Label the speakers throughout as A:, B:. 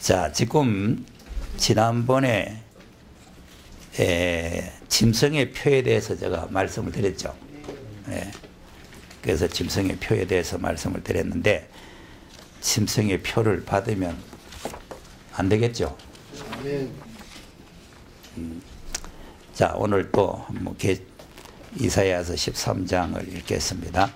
A: 자, 지금 지난번에 짐승의 표에 대해서 제가 말씀을 드렸죠. 그래서 짐승의 표에 대해서 말씀을 드렸는데 짐승의 표를 받으면 안 되겠죠. 자, 오늘 또 이사야서 13장을 읽겠습니다.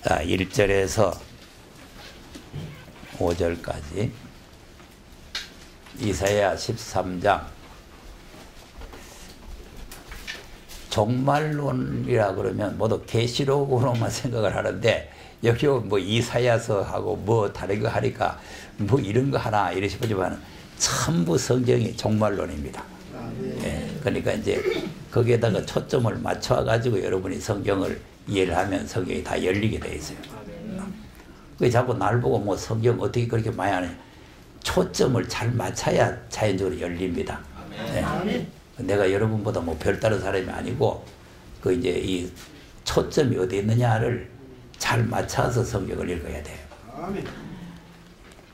A: 자, 1절에서 5절까지 이사야 13장 종말론이라 그러면 모두 계시록으로만 생각을 하는데 여기 뭐 이사야서하고 뭐 다른 거 하니까 뭐 이런 거 하나 이러 싶지만 전부 성경이 종말론입니다. 그러니까 이제 거기에다가 초점을 맞춰 가지고 여러분이 성경을 이해를 하면 성경이 다 열리게 돼 있어요. 그 자꾸 날 보고 뭐 성경 어떻게 그렇게 많이 하느냐. 초점을 잘 맞춰야 자연적으로 열립니다. 내가 여러분보다 뭐 별다른 사람이 아니고 그 이제 이 초점이 어디 있느냐를 잘 맞춰서 성경을 읽어야 돼요.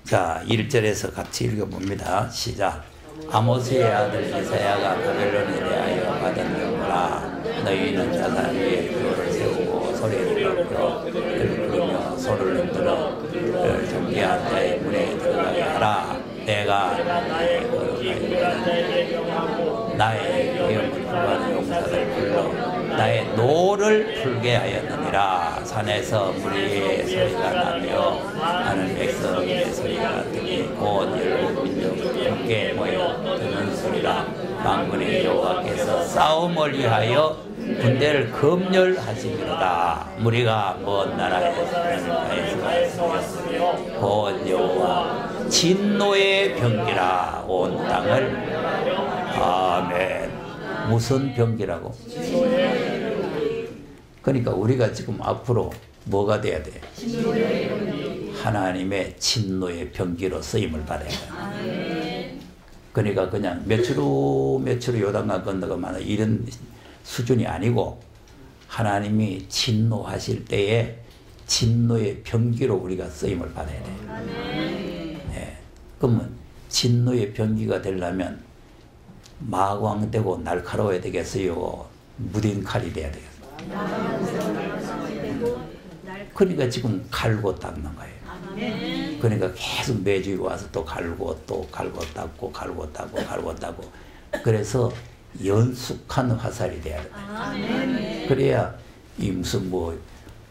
A: 자, 1절에서 같이 읽어봅니다. 시작. 아모스의 아들 이사야가 바벨론에 대하여 받은 경고라. 너희는 자산 위에 표를 세우고 소리를 높여 그를 부르며 손을 흔들어 그를 정죄한 자의 문에 들어가게 하라. 내가 나의 위험을 풀어하는 용사를 불러 나의 노를 풀게 하였느니라. 산에서 무리의 소리가 나며 하는 백성의 소리가 들리 곧 열국 민족이 함께 모여 듣는 소리라. 만군의 여호와께서 싸움을 위하여 군대를 검열하시리로다. 무리가 먼 나라에서 왔으며 곧 여호와 진노의 병기라 온 땅을. 아멘. 무슨 병기라고? 그러니까 우리가 지금 앞으로 뭐가 돼야 돼? 하나님의 진노의 병기로 쓰임을 받아야 돼. 그러니까 그냥 며칠 후 요단강 건너가면 이런 수준이 아니고 하나님이 진노하실 때에 진노의 병기로 우리가 쓰임을 받아야 돼. 그러면 진노의 병기가 되려면 마광되고 날카로워야 되겠어요? 무딘 칼이 돼야 되겠어요? 그러니까 지금 갈고 닦는 거예요. 그러니까 계속 매주에 와서 또 갈고 닦고 갈고 닦고 그래서 연숙한 화살이 돼야 돼요. 그래야 이 무슨 뭐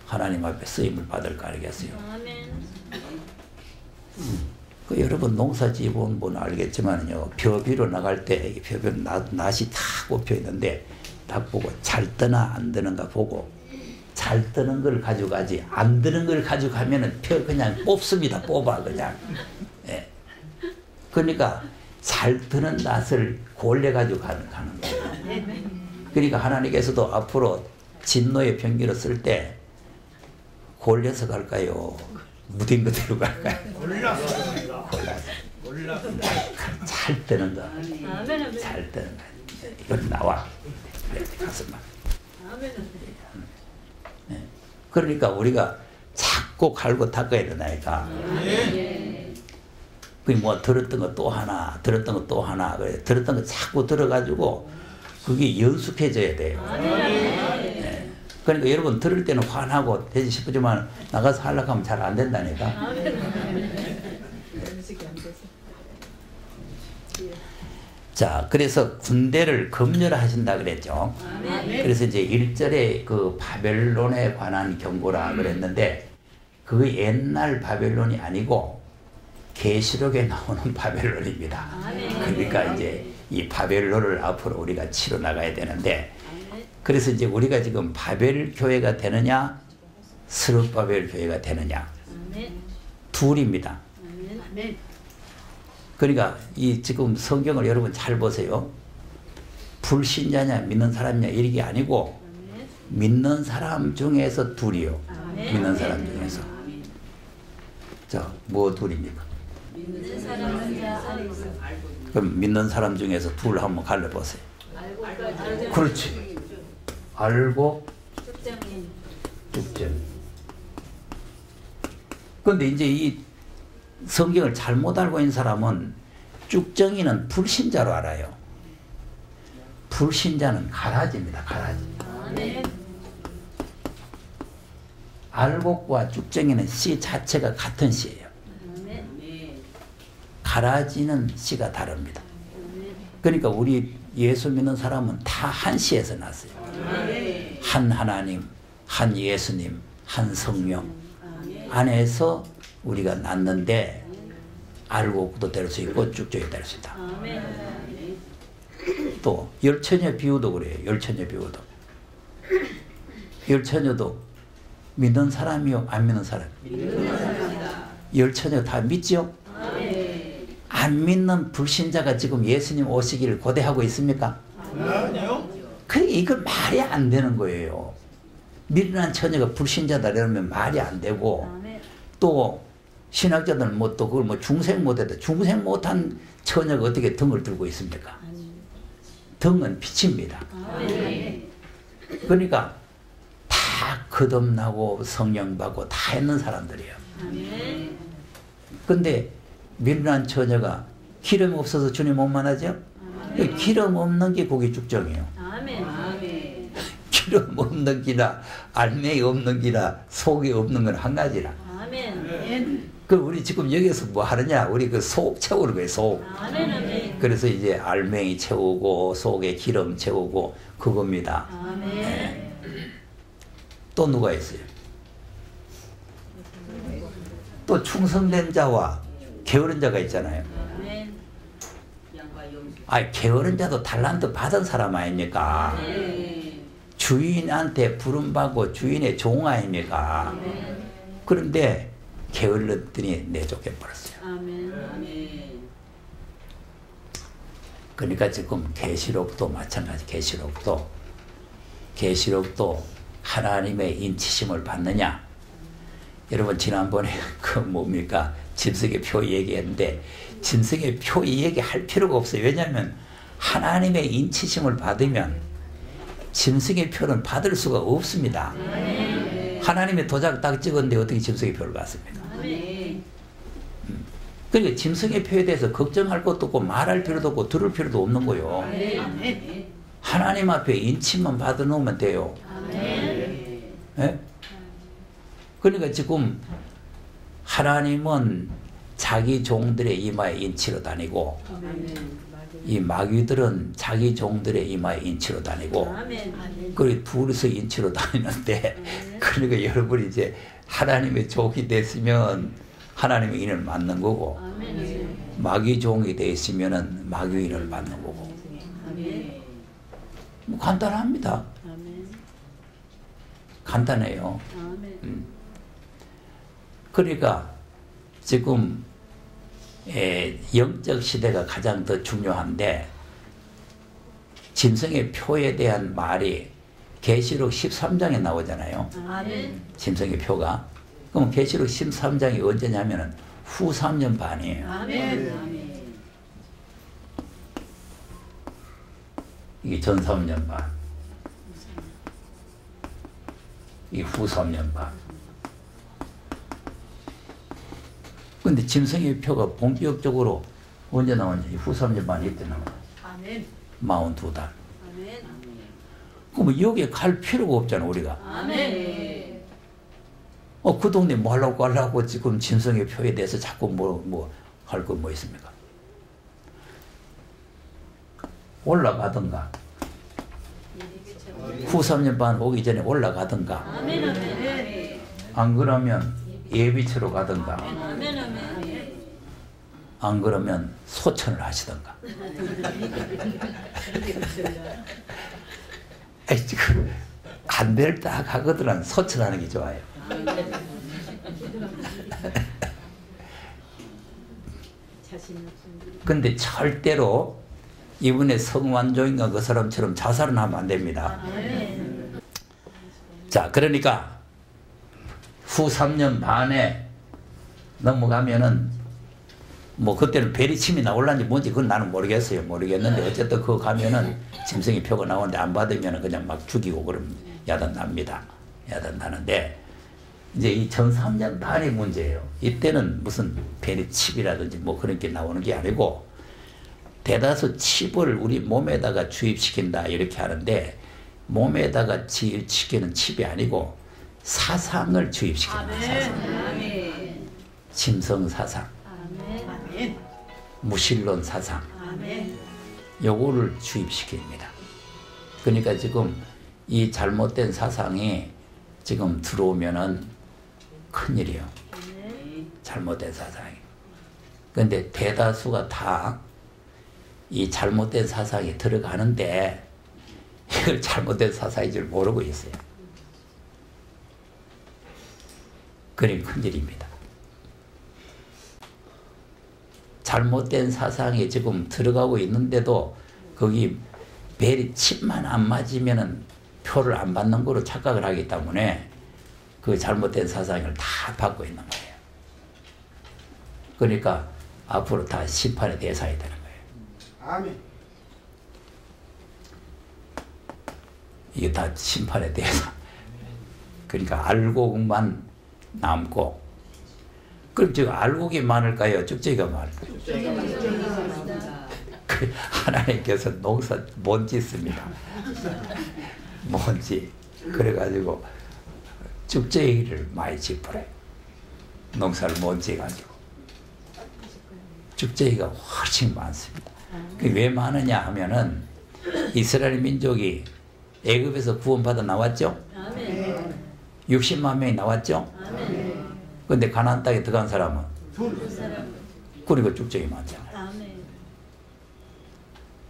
A: 하나님 앞에 쓰임을 받을 거 아니겠어요? 그 여러분 농사 지어본 분은 알겠지만요, 벼비로 나갈 때 벼비로 낫이 다 꼽혀 있는데 딱 보고 잘 뜨나 안 뜨는가 보고 잘 뜨는 걸 가져가지 안 뜨는 걸 가져가면은 그냥 뽑습니다. 뽑아 그냥. 그러니까 잘 뜨는 낫을 골래 가지고 가는 거예요. 그러니까 하나님께서도 앞으로 진노의 병기로 쓸 때 골려서 갈까요? 무딘 그대로 갈까요? 골라서. 잘 뜨는 거. 잘 뜨는 거. 이건 나와. 가슴만. 그러니까 우리가 자꾸 갈고 닦아야 되나니까. 그게 뭐 들었던 거 또 하나, 들었던 거 또 하나, 그래. 들었던 거 자꾸 들어가지고 그게 연숙해져야 돼요. 그러니까 여러분 들을 때는 화나고 되지 싶지만 나가서 하려고 하면 잘 안 된다니까. 자, 그래서 군대를 검열하신다 그랬죠. 그래서 이제 1절에 그 바벨론에 관한 경고라 그랬는데 그게 옛날 바벨론이 아니고 계시록에 나오는 바벨론입니다. 그러니까 이제 이 바벨론을 앞으로 우리가 치러 나가야 되는데 그래서 이제 우리가 지금 바벨 교회가 되느냐 스룹바벨 교회가 되느냐 둘입니다. 그러니까 이 지금 성경을 여러분 잘 보세요. 불신자냐 믿는 사람이냐 이게 아니고 믿는 사람 중에서 둘이요. 믿는 사람 중에서. 자, 뭐 둘입니까? 믿는 사람 중에서. 그럼 믿는 사람 중에서 둘 한번 갈려보세요. 그렇지. 알고 쭉정이. 근데 이제 이 성경을 잘못 알고 있는 사람은 쭉정이는 불신자로 알아요. 불신자는 가라지입니다. 가라지. 알곡과 쭉정이는 씨 자체가 같은 씨예요. 가라지는 씨가 다릅니다. 그러니까 우리 예수 믿는 사람은 다 한 씨에서 났어요. 한 하나님, 한 예수님, 한 성령 안에서 우리가 났는데 알곡도 될 수 있고 쭉정이 될 수 있다. 또 열처녀 비유도 그래요. 열처녀 비유도. 열처녀도 믿는 사람이요, 안 믿는 사람? 열처녀 다 믿죠? 안 믿는 불신자가 지금 예수님 오시기를 고대하고 있습니까? 아니요. 그러니까 이건 말이 안 되는 거예요. 미련한 처녀가 불신자다 이러면 말이 안 되고, 또 신학자들은 뭐 또 그걸 뭐 중생 못해도 중생 못한 처녀가 어떻게 등을 들고 있습니까? 등은 빛입니다. 그러니까 다 거듭나고 성령 받고 다 했는 사람들이에요. 근데 미련한 처녀가 기름 없어서 주님 못 만나죠? 기름 없는 게 그게 쭉정이에요. 기름 없는 기라 알맹이 없는 기라 속이 없는 건 한 가지라. 그 우리 지금 여기서 뭐 하느냐? 우리 그 속 채우는 거예요. 속. 그래서 이제 알맹이 채우고 속에 기름 채우고 그겁니다. 네. 또 누가 있어요? 또 충성된 자와 게으른 자가 있잖아요. 게으른 자도 달란트 받은 사람 아닙니까? 주인한테 부름받고 주인의 종 아닙니까? 그런데 게을렀더니 내쫓겨버렸어요. 그러니까 지금 계시록도 마찬가지. 계시록도 하나님의 인치심을 받느냐? 여러분 지난번에 그 뭡니까? 짐승의 표 얘기했는데 짐승의 표 얘기할 필요가 없어요. 왜냐하면 하나님의 인치심을 받으면 짐승의 표는 받을 수가 없습니다. 하나님의 도장 딱 찍었는데 어떻게 짐승의 표를 받습니까? 그러니까 짐승의 표에 대해서 걱정할 것도 없고 말할 필요도 없고 들을 필요도 없는 거예요. 하나님 앞에 인치만 받아놓으면 돼요. 네? 그러니까 지금 하나님은 자기 종들의 이마에 인치로 다니고 이 마귀들은 자기 종들의 이마에 인치로 다니고 그리고 둘이서 인치로 다니는데 그러니까 여러분이 이제 하나님의 종이 됐으면 하나님의 인을 맞는 거고 마귀 종이 됐으면 마귀 인을 맞는 거고 뭐 간단합니다. 간단해요. 그러니까 지금 영적 시대가 가장 더 중요한데 짐승의 표에 대한 말이 계시록 13장에 나오잖아요. 짐승의 표가. 그럼 계시록 13장이 언제냐면은 후 3년 반이에요. 이게 전 3년 반. 이게 후 3년 반. 근데 짐승의 표가 본격적으로 언제 나왔냐? 후 3년 반 이때 나왔냐? 42달. 그럼 여기에 갈 필요가 없잖아, 우리가. 그 동네 뭐 하려고 지금 짐승의 표에 대해서 자꾸 할 거 뭐 있습니까? 올라가든가. 후 3년 반 오기 전에 올라가든가. 안 그러면 예비치로 가든가. 안 그러면 소천을 하시든가. 지금 간대를 딱 하거든 소천하는 게 좋아요. 근데 절대로 이번에 성완종인가 그 사람처럼 자살은 하면 안 됩니다. 자, 그러니까 후 3년 반에 넘어가면은 뭐 그때는 베리침이 나올란지 뭔지 그건 나는 모르겠는데 어쨌든 그거 가면은 짐승의 표가 나오는데 안 받으면 그냥 막 죽이고 그러면 야단납니다. 야단나는데 이제 이 전3년 반의 문제예요. 이때는 무슨 베리칩이라든지 뭐 그런 게 나오는 게 아니고 대다수 칩을 우리 몸에다가 주입시킨다 이렇게 하는데 몸에다가 주입시키는 칩이 아니고 사상을 주입시키는 사상. 심성 사상, 무신론 사상, 요거를 주입시킵니다. 그러니까 지금 이 잘못된 사상이 지금 들어오면은 큰일이에요. 잘못된 사상이. 그런데 대다수가 다 이 잘못된 사상이 들어가는데 이걸 잘못된 사상인 줄 모르고 있어요. 그러니 큰일입니다. 잘못된 사상이 지금 들어가고 있는데도 거기 벨이 칩만 안 맞으면은 표를 안 받는 거로 착각을 하기 때문에 그 잘못된 사상을 다 받고 있는 거예요. 그러니까 앞으로 다 심판의 대상이 되는 거예요.
B: 아멘.
A: 이게 다 심판의 대상. 그러니까 알고만 남고, 그럼 지금 알곡이 많을까요? 쭉제기가 많을까요? 그 하나님께서 농사 못 짓습니다. 뭔지 그래가지고 쭉제기를 많이 짓버려요. 농사를 못 지어가지고 쭉제기가 훨씬 많습니다. 그게 왜 많으냐 하면은 이스라엘 민족이 애굽에서 구원받아 나왔죠? 60만 명이 나왔죠? 근데 가나안 땅에 들어간 사람은 그리고 쭉제기 많잖아요.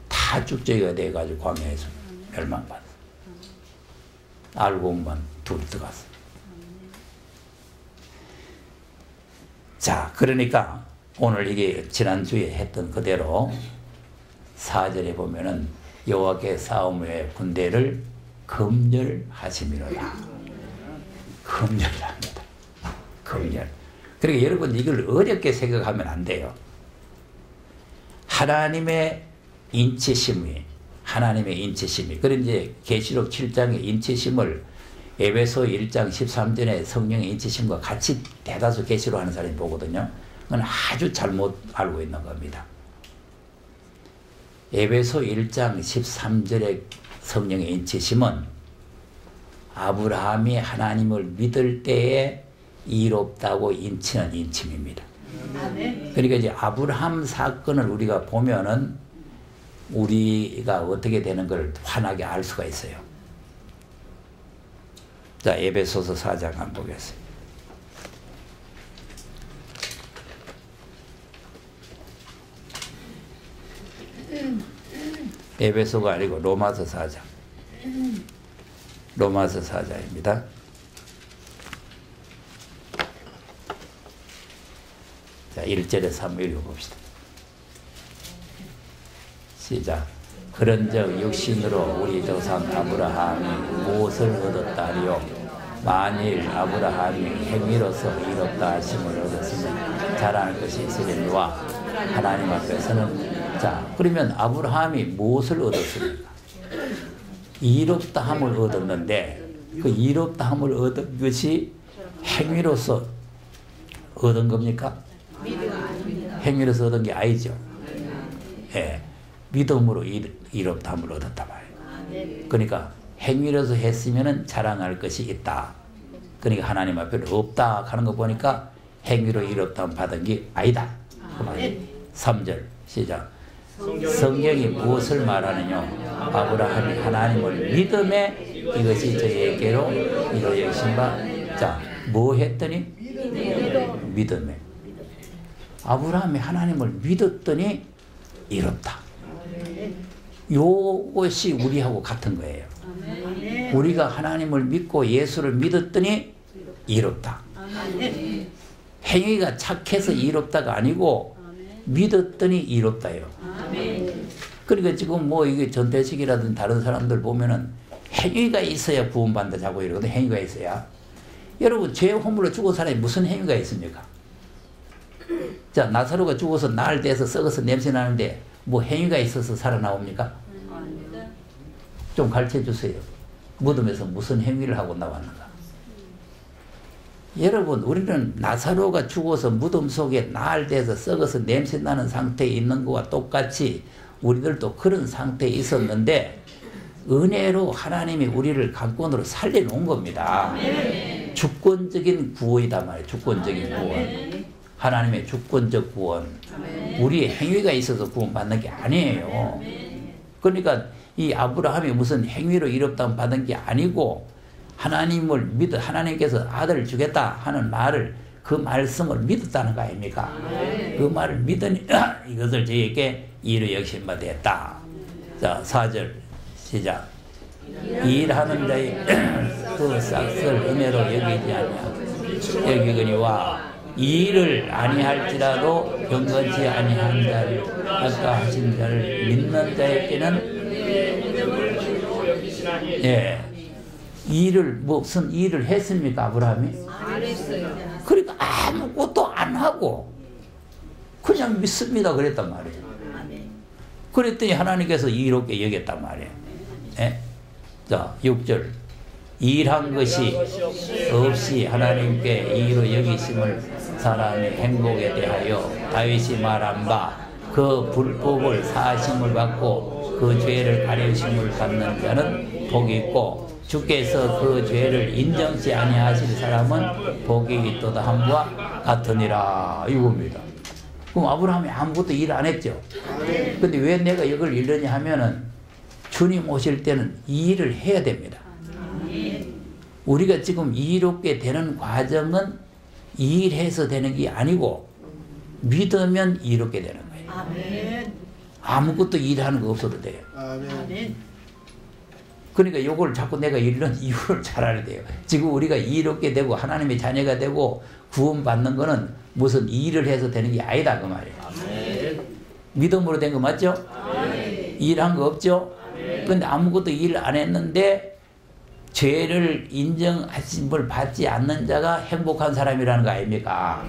A: 다 쭉제기가 돼가지고 광야에서 멸망받았어요. 알곡만 둘이 들어갔어요. 자, 그러니까 오늘 이게 지난주에 했던 그대로 4절에 보면은 여호와께 싸움의 군대를 검열하심이로다. 검열합니다. 검열. 그러니까 여러분 이걸 어렵게 생각하면 안 돼요. 하나님의 인치심이, 그런 이제 계시록 7장의 인치심을 에베소 1장 13절의 성령의 인치심과 같이 대다수 계시로 하는 사람이 보거든요. 그건 아주 잘못 알고 있는 겁니다. 에베소 1장 13절의 성령의 인치심은 아브라함이 하나님을 믿을 때에 이롭다고 인치는 인침입니다. 그러니까 이제 아브라함 사건을 우리가 보면은 우리가 어떻게 되는 걸 환하게 알 수가 있어요. 자, 에베소서 4장 한번 보겠습니다. 에베소가 아니고 로마서 4장. 로마서 4장입니다. 자, 1절에서 한번 읽어봅시다. 시작. 그런즉 육신으로 우리 조상 아브라함이 무엇을 얻었다 하리요? 만일 아브라함이 행위로서 이롭다 하심을 얻었으면 자랑할 것이 있으려니와 하나님 앞에서는. 자, 그러면 아브라함이 무엇을 얻었습니까? 이롭다함을 얻었는데 그 이롭다함을 얻은 것이 행위로서 얻은 겁니까? 행위로서 얻은 게 아니죠. 예, 믿음으로 이롭다함을 얻었다 말이에요. 그러니까 행위로서 했으면 자랑할 것이 있다. 그러니까 하나님 앞에 없다 하는 거 보니까 행위로 이롭다함 받은 게 아니다. 그 말이에요. 3절 시작. 성경이 무엇을 말하느냐? 아브라함이 하나님을 믿음에 이것이 저에게로 이루어진 바. 자, 뭐 했더니? 믿음에. 아브라함이 하나님을 믿었더니 이롭다. 요것이 우리하고 같은 거예요. 우리가 하나님을 믿고 예수를 믿었더니 이롭다. 행위가 착해서 이롭다가 아니고 믿었더니 이롭다요. 그러니까 지금 뭐 이게 전태식이라든지 다른 사람들 보면은 행위가 있어야 구원받는다 자고 이러거든. 행위가 있어야. 여러분 죄 허물로 죽은 사람이 무슨 행위가 있습니까? 자, 나사로가 죽어서 나흘 돼서 썩어서 냄새 나는데 뭐 행위가 있어서 살아나옵니까? 좀 가르쳐 주세요. 무덤에서 무슨 행위를 하고 나왔는가? 여러분, 우리는 나사로가 죽어서 무덤 속에 나흘 돼서 썩어서 냄새 나는 상태에 있는 것과 똑같이 우리들도 그런 상태에 있었는데 은혜로 하나님이 우리를 강권으로 살려놓은 겁니다. 주권적인 구원이다 말이에요. 주권적인 구원. 하나님의 주권적 구원. 우리의 행위가 있어서 구원받는 게 아니에요. 그러니까 이 아브라함이 무슨 행위로 이롭다고 받은 게 아니고 하나님을 믿어 하나님께서 아들을 주겠다 하는 말을 그 말씀을 믿었다는 거 아닙니까? 그 말을 믿으니 이것을 저에게 이로 여기신 바 되었다. 자, 4절 시작. 일하는 자의 그 싹을 은혜로 여기지 아니하고 여기거니와 일을 아니할지라도 경건치 아니한 자를 아까 하신 자를 믿는 자에게는 일을 무슨 일을 했습니까 아브라함이?
B: 안 했어요.
A: 그러니까 아무것도 안 하고 그냥 믿습니다 그랬단 말이에요. 그랬더니 하나님께서 이롭게 여겼단 말이에요. 예? 자, 6절. 일한 것이 없이 하나님께 이로 여기심을 사람의 행복에 대하여 다윗이 말한 바 그 불법을 사하심을 받고 그 죄를 가려심을 받는 자는 복이 있고 주께서 그 죄를 인정치 아니하실 사람은 복이 있도다 함과 같으니라 이겁니다. 그럼 아브라함이 아무것도 일 안 했죠. 근데 왜 내가 이걸 이러냐 하면은 주님 오실 때는 이 일을 해야 됩니다. 우리가 지금 이롭게 되는 과정은 일해서 되는 게 아니고 믿으면 이롭게 되는 거예요. 아무것도 일하는 거 없어도 돼요. 그러니까 이걸 자꾸 내가 이런 이유를 잘 알아야 돼요. 지금 우리가 이롭게 되고 하나님의 자녀가 되고 구원받는 거는 무슨 일을 해서 되는 게 아니다 그 말이에요. 믿음으로 된 거 맞죠? 일한 거 없죠? 근데 아무것도 일 안 했는데 죄를 인정하심을 받지 않는 자가 행복한 사람이라는 거 아닙니까?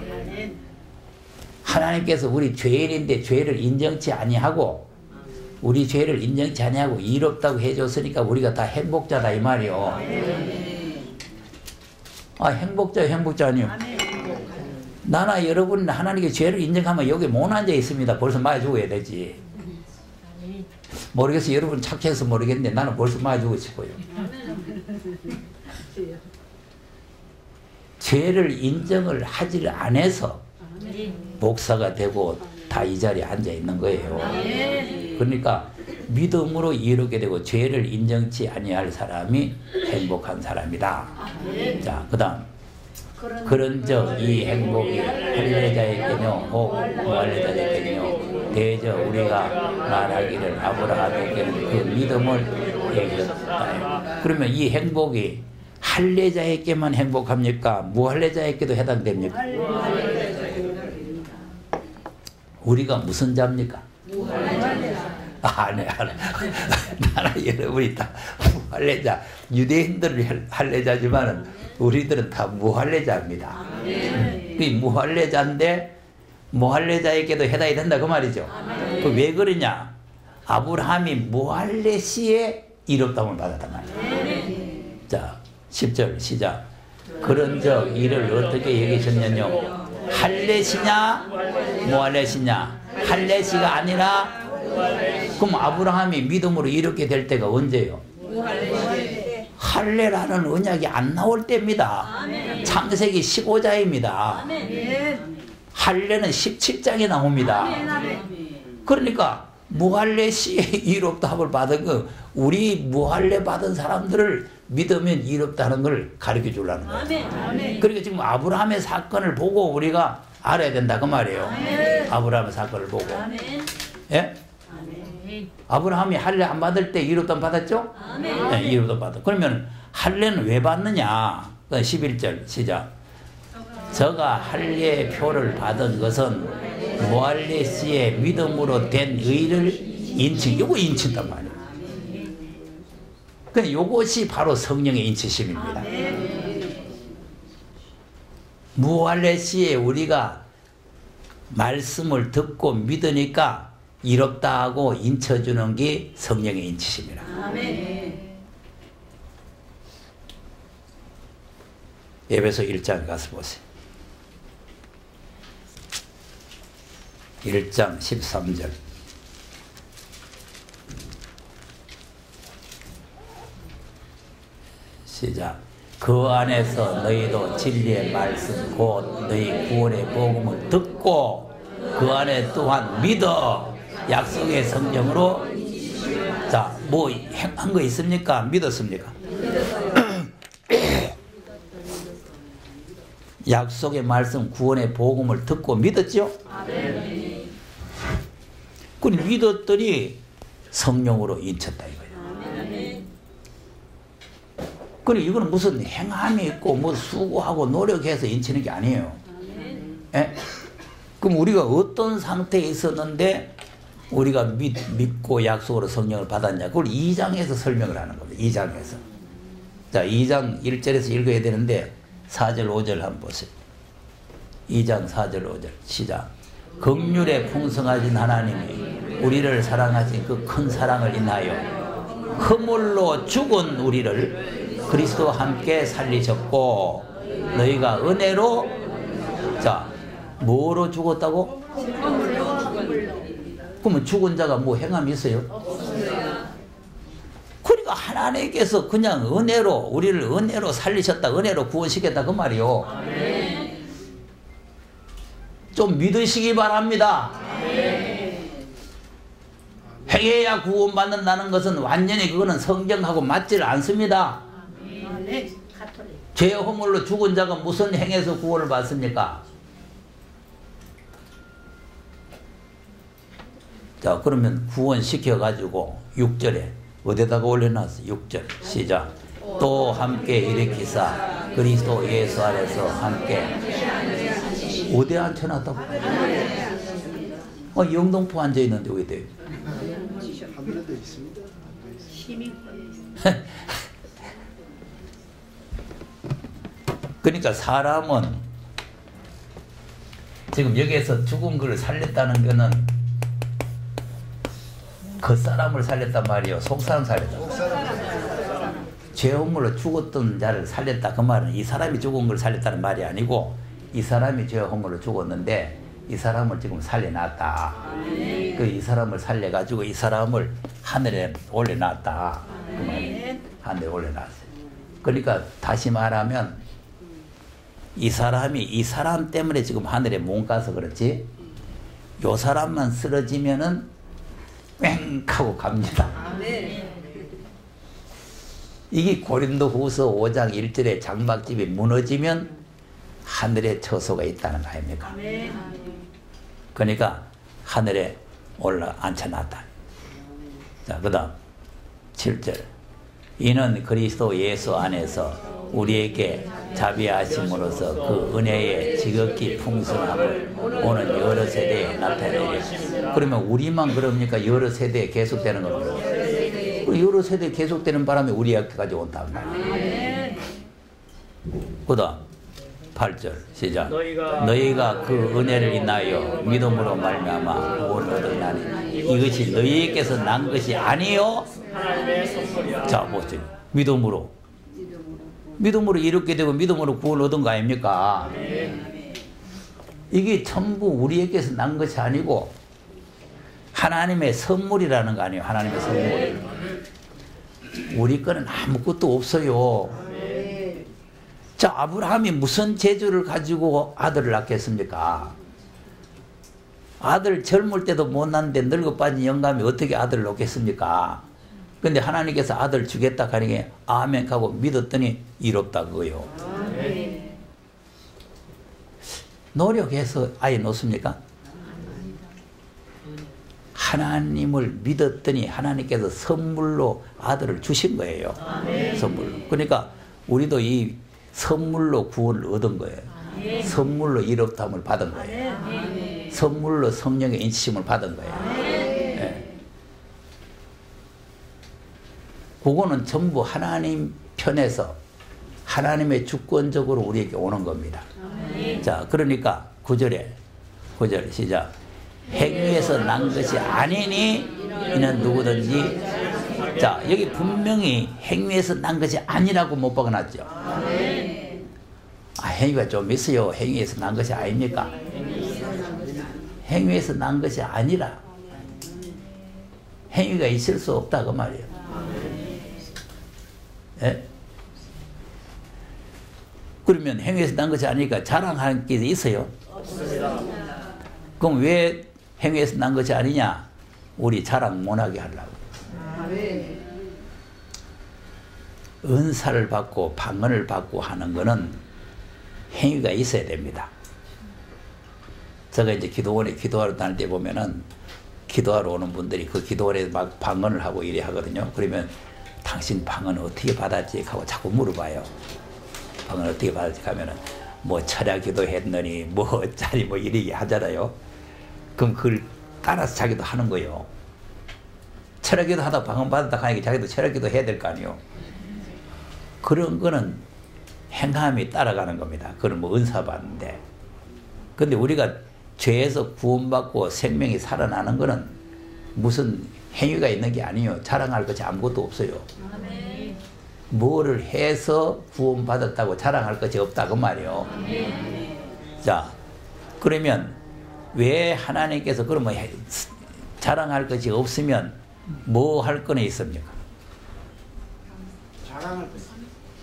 A: 하나님께서 우리 죄인인데 죄를 인정치 아니하고 우리 죄를 인정치 아니하고 이롭다고 해줬으니까 우리가 다 행복자다 이 말이요. 아, 행복자 아니요. 나나 여러분 하나님께 죄를 인정하면 여기 못 앉아 있습니다. 벌써 맞아 죽어야 되지. 모르겠어요. 여러분 착해서 모르겠는데 나는 벌써 맞아 죽고 싶어요. 죄를 인정을 하지를 않아서 목사가 되고 다 이 자리에 앉아 있는 거예요. 그러니까 믿음으로 이르게 되고 죄를 인정치 아니할 사람이 행복한 사람이다. 자, 그 다음 그런즉 이 행복이 할례자에게뇨 혹 무할례자에게뇨 대저 우리가 말하기를 아브라함에게는 그 믿음을 얘기했다. 그러면 이 행복이 할례자에게만 행복합니까? 무할례자에게도 해당됩니까? 우리가 무슨 자입니까? 아니, 나는 여러분이 다 무할례자, 유대인들은 할례자지만은 우리들은 다 무할례자입니다. 그 무할례자인데 무할례자에게도 해당이 된다 그 말이죠. 그 왜 그러냐? 아브라함이 무할례 시에 이롭다움을 받았단 말이에요. 자, 10절 시작. 그런즉 이를 어떻게 여기셨냐뇨? 할례시냐 무할례시냐? 할례시가 아니라 그럼 아브라함이 믿음으로 이렇게 될 때가 언제요? 할례라는 언약이 안 나올 때입니다. 창세기 15장입니다. 할례는 17장에 나옵니다. 그러니까 무할례 시에 이롭다함을 받은 거 우리 무할례 받은 사람들을 믿으면 이롭다는 걸 가르쳐 주려는 거예요. 그러니까 지금 아브라함의 사건을 보고 우리가 알아야 된다 그 말이에요. 아브라함의 사건을 보고. 예? 아브라함이 할례 안 받을 때 이롭다함 받았죠? 네, 이롭다함 받았죠. 그러면 할례는 왜 받느냐? 11절 시작. 저가 할례의 표를 받은 것은 무할례 시에 믿음으로 된 의를 인치, 요거 인친단 말이에요. 그러니까 요것이 바로 성령의 인치심입니다. 무할례 시에 우리가 말씀을 듣고 믿으니까 이롭다 하고 인쳐주는 게 성령의 인치십니다.
B: 아멘.
A: 에베소 1장 가서 보세요. 1장 13절. 시작. 그 안에서 너희도 진리의 말씀 곧 너희 구원의 복음을 듣고 그 안에 또한 믿어 약속의 성령으로. 자, 뭐 한 거 있습니까? 믿었습니까? 약속의 말씀 구원의 복음을 듣고 믿었죠?
B: 아멘.
A: 그 믿었더니 성령으로 인쳤다 이거예요.
B: 아멘.
A: 그래 이거는 무슨 행함이 있고 뭐 수고하고 노력해서 인치는 게 아니에요. 예? 그럼 우리가 어떤 상태에 있었는데 우리가 믿고 약속으로 성령을 받았냐? 그걸 2장에서 설명을 하는 겁니다. 2장에서. 자, 2장 1절에서 읽어야 되는데 4절 5절 한번 보세요. 2장 4절 5절 시작. 긍휼에 풍성하신 하나님이 우리를 사랑하신 그 큰 사랑을 인하여 허물로 죽은 우리를 그리스도와 함께 살리셨고 너희가 은혜로. 자, 뭐로 죽었다고? 그러면 죽은 자가 뭐 행함이 있어요? 그러니까 하나님께서 그냥 은혜로 우리를 은혜로 살리셨다, 은혜로 구원시켰다 그 말이요. 좀 믿으시기 바랍니다. 행해야 구원받는다는 것은 완전히 그거는 성경하고 맞질 않습니다. 죄의 허물로 죽은 자가 무슨 행해서 구원을 받습니까? 자, 그러면 구원시켜가지고 6절에 어디다가 올려놨어? 6절 시작. 또 함께 일으키사 그리스도 예수 안에서 함께. 어디에 앉혀놨다고? 영동포 앉아있는데 왜 돼요?
C: 하늘에도 있습니다.
A: 그러니까 사람은 지금 여기에서 죽은 걸 살렸다는 거는 겉사람을 살렸단 말이에요. 속사람 살렸다. 죄업물로 죽었던 자를 살렸다 그 말은 이 사람이 죽은 걸 살렸다는 말이 아니고 이 사람이 죄업물로 죽었는데 이 사람을 지금 살려놨다. 그 이 사람을 살려가지고 이 사람을 하늘에 올려놨다. 그 말이에요. 하늘에 올려놨어요. 그러니까 다시 말하면 이 사람이 이 사람 때문에 지금 하늘에 못 가서 그렇지 요 사람만 쓰러지면은 뺑 하고 갑니다. 이게 고린도후서 5장 1절에 장막집이 무너지면 하늘에 처소가 있다는 거 아닙니까? 그러니까 하늘에 올라 앉혀놨다. 자, 그 다음 7절. 이는 그리스도 예수 안에서 우리에게 자비하심으로써 그 은혜의 지극히 풍성함을 오는 여러 세대에 나타내리. 그러면 우리만 그럽니까? 여러 세대에 계속되는 겁니다. 여러 세대에 계속되는 바람에 우리에게까지 온단 말이에요. 그 다음 8절 시작. 너희가 그 은혜를 인하여 믿음으로 말미암아 구원을 얻었나니 이것이 너희에게서 난 것이 아니요. 자, 보세요. 믿음으로 이렇게 되고 믿음으로 구원을 얻은 거 아닙니까? 이게 전부 우리에게서 난 것이 아니고 하나님의 선물이라는 거 아니에요. 하나님의 선물. 우리 거는 아무것도 없어요. 자, 아브라함이 무슨 재주를 가지고 아들을 낳겠습니까? 아들 젊을 때도 못 낳는데 늙어 빠진 영감이 어떻게 아들을 낳겠습니까? 근데 하나님께서 아들 주겠다 하니까 아멘 하고 믿었더니 이롭다 그거요. 노력해서 아예 놓습니까? 하나님을 믿었더니 하나님께서 선물로 아들을 주신 거예요. 선물로. 그러니까 우리도 이 선물로 구원을 얻은 거예요. 선물로 이롭다함을 받은 거예요. 선물로 성령의 인치심을 받은 거예요. 네. 그거는 전부 하나님 편에서 하나님의 주권적으로 우리에게 오는 겁니다. 자, 그러니까 9절에 9절 시작. 행위에서 난 것이 아니니 이는 누구든지. 자, 여기 분명히 행위에서 난 것이 아니라고 못 박아놨죠. 아, 행위가 좀 있어요. 행위에서 난 것이 아닙니까? 행위에서 난 것이 아니라 행위가 있을 수 없다 그 말이에요. 예? 그러면 행위에서 난 것이 아니니까 자랑하는 게 있어요? 없습니다. 그럼 왜 행위에서 난 것이 아니냐? 우리 자랑 못하게 하려고. 은사를 받고 방언을 받고 하는 거는 행위가 있어야 됩니다. 제가 이제 기도원에 기도하러 다닐 때 보면은 기도하러 오는 분들이 그 기도원에 막 방언을 하고 이래 하거든요. 그러면 당신 방언 어떻게 받았지? 하고 자꾸 물어봐요. 방언 어떻게 받았지? 하면은 뭐 철야 기도했느니 뭐 어쩌니 뭐 이렇게 하잖아요. 그럼 그걸 따라서 자기도 하는 거예요. 철야 기도 하다 방언 받았다 하니까 자기도 철야 기도 해야 될 거 아니에요. 그런 거는 행함이 따라가는 겁니다. 그건 뭐 은사 받는데. 근데 우리가 죄에서 구원받고 생명이 살아나는 거는 무슨 행위가 있는 게 아니에요. 자랑할 것이 아무것도 없어요. 아멘. 뭐를 해서 구원받았다고 자랑할 것이 없다 그 말이에요. 아멘. 자, 그러면 왜 하나님께서 그러면 자랑할 것이 없으면 뭐 할 거는 있습니까?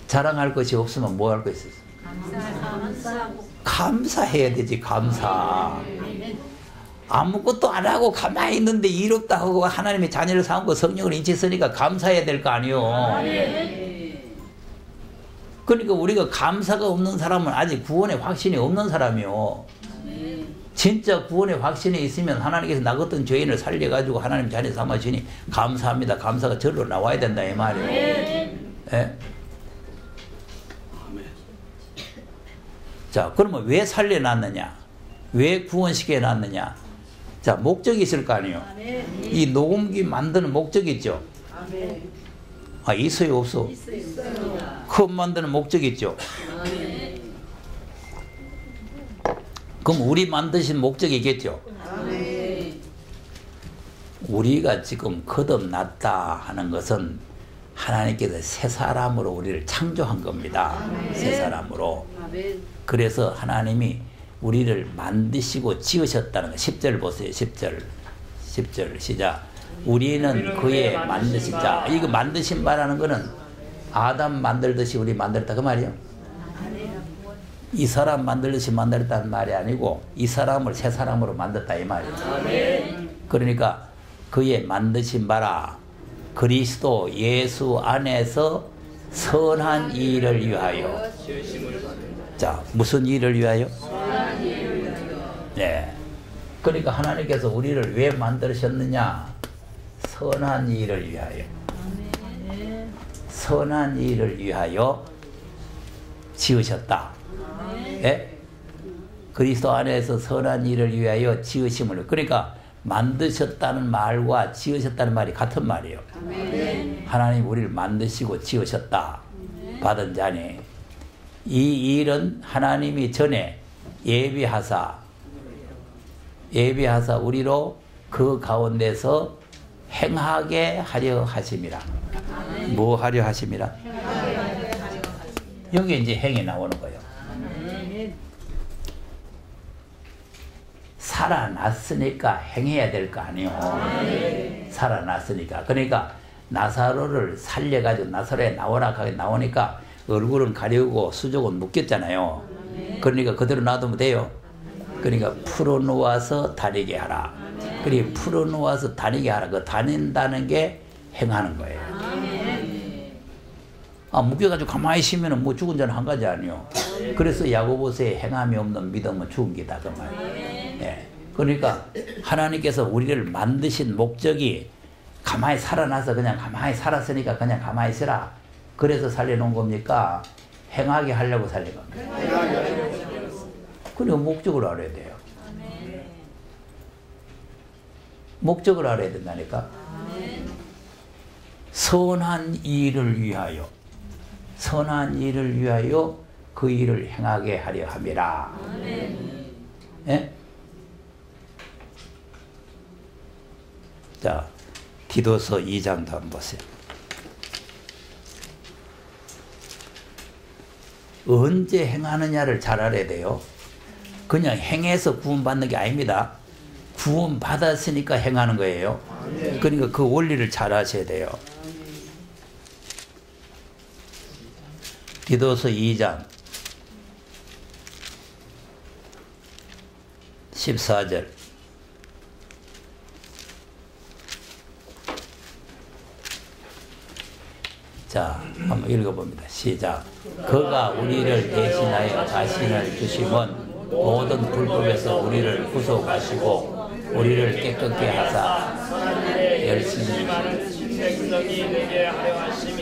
A: 자랑할 것이 없으면 뭐 할 것이 있어요? 감사해야 되지. 감사. 아무것도 안 하고 가만히 있는데 이롭다 하고 하나님의 자녀를 삼고 성령을 인치했으니까 감사해야 될 거 아니에요. 그러니까 우리가 감사가 없는 사람은 아직 구원의 확신이 없는 사람이요. 진짜 구원의 확신이 있으면 하나님께서 나 같은 죄인을 살려가지고 하나님 자녀 삼아주니 감사합니다. 감사가 절로 나와야 된다 이 말이에요. 예? 자, 그러면 왜 살려놨느냐? 왜 구원시켜놨느냐? 자, 목적이 있을 거 아니에요? 이 녹음기 만드는 목적이 있죠? 아, 있어요, 없어? 컵 만드는 목적이 있죠? 그럼 우리 만드신 목적이 있겠죠? 우리가 지금 거듭났다 하는 것은 하나님께서 새 사람으로 우리를 창조한 겁니다. 새 사람으로. 그래서 하나님이 우리를 만드시고 지으셨다는 거. 10절 보세요. 10절 시작. 우리는 그의 만드신 자. 이거 만드신 바라는 거는 아담 만들듯이 우리 만들었다 그 말이에요. 이 사람 만들듯이 만들었다는 말이 아니고 이 사람을 새 사람으로 만들었다 이 말이에요. 그러니까 그의 만드신 바라 그리스도 예수 안에서 선한 일을 위하여. 자, 무슨 일을 위하여? 선한 일을 위하여. 네. 그러니까 하나님께서 우리를 왜 만드셨느냐? 선한 일을 위하여. 선한 일을 위하여 지으셨다. 예? 그리스도 안에서 선한 일을 위하여 지으심을. 그러니까 만드셨다는 말과 지으셨다는 말이 같은 말이에요. 하나님 우리를 만드시고 지으셨다. 받은 자니. 이 일은 하나님이 전에 예비하사 우리로 그 가운데서 행하게 하려 하심이라. 뭐 하려 하심이라? 여기 이제 행이 나오는 거예요. 살아났으니까 행해야 될 거 아니에요. 살아났으니까. 그러니까 나사로를 살려가지고 나사로에 나오라 하게 나오니까 얼굴은 가려고 수족은 묶였잖아요. 그러니까 그대로 놔두면 돼요. 그러니까 풀어놓아서 다니게 하라. 그리고 풀어놓아서 다니게 하라. 그 다닌다는 게 행하는 거예요. 아, 묶여가지고 가만히 있으면 뭐 죽은 자는 한 가지 아니요. 그래서 야고보서에 행함이 없는 믿음은 죽은 게다 그 말이에요. 예. 그러니까 하나님께서 우리를 만드신 목적이 가만히 살아나서 그냥 가만히 살았으니까 그냥 가만히 있으라. 그래서 살려놓은 겁니까? 행하게 하려고 살린 겁니다. 그리고 목적을 알아야 돼요. 목적을 알아야 된다니까. 선한 일을 위하여. 선한 일을 위하여 그 일을 행하게 하려 함이라. 예? 자, 디도서 2장도 한번 보세요. 언제 행하느냐를 잘 알아야 돼요. 그냥 행해서 구원받는 게 아닙니다. 구원받았으니까 행하는 거예요. 그러니까 그 원리를 잘 아셔야 돼요. 디도서 2장 14절. 자, 한번 읽어봅니다. 시작. 그가 우리를 대신하여 자신을 주심은 모든 불법에서 우리를 구속하시고 우리를 깨끗게 하사 열심히.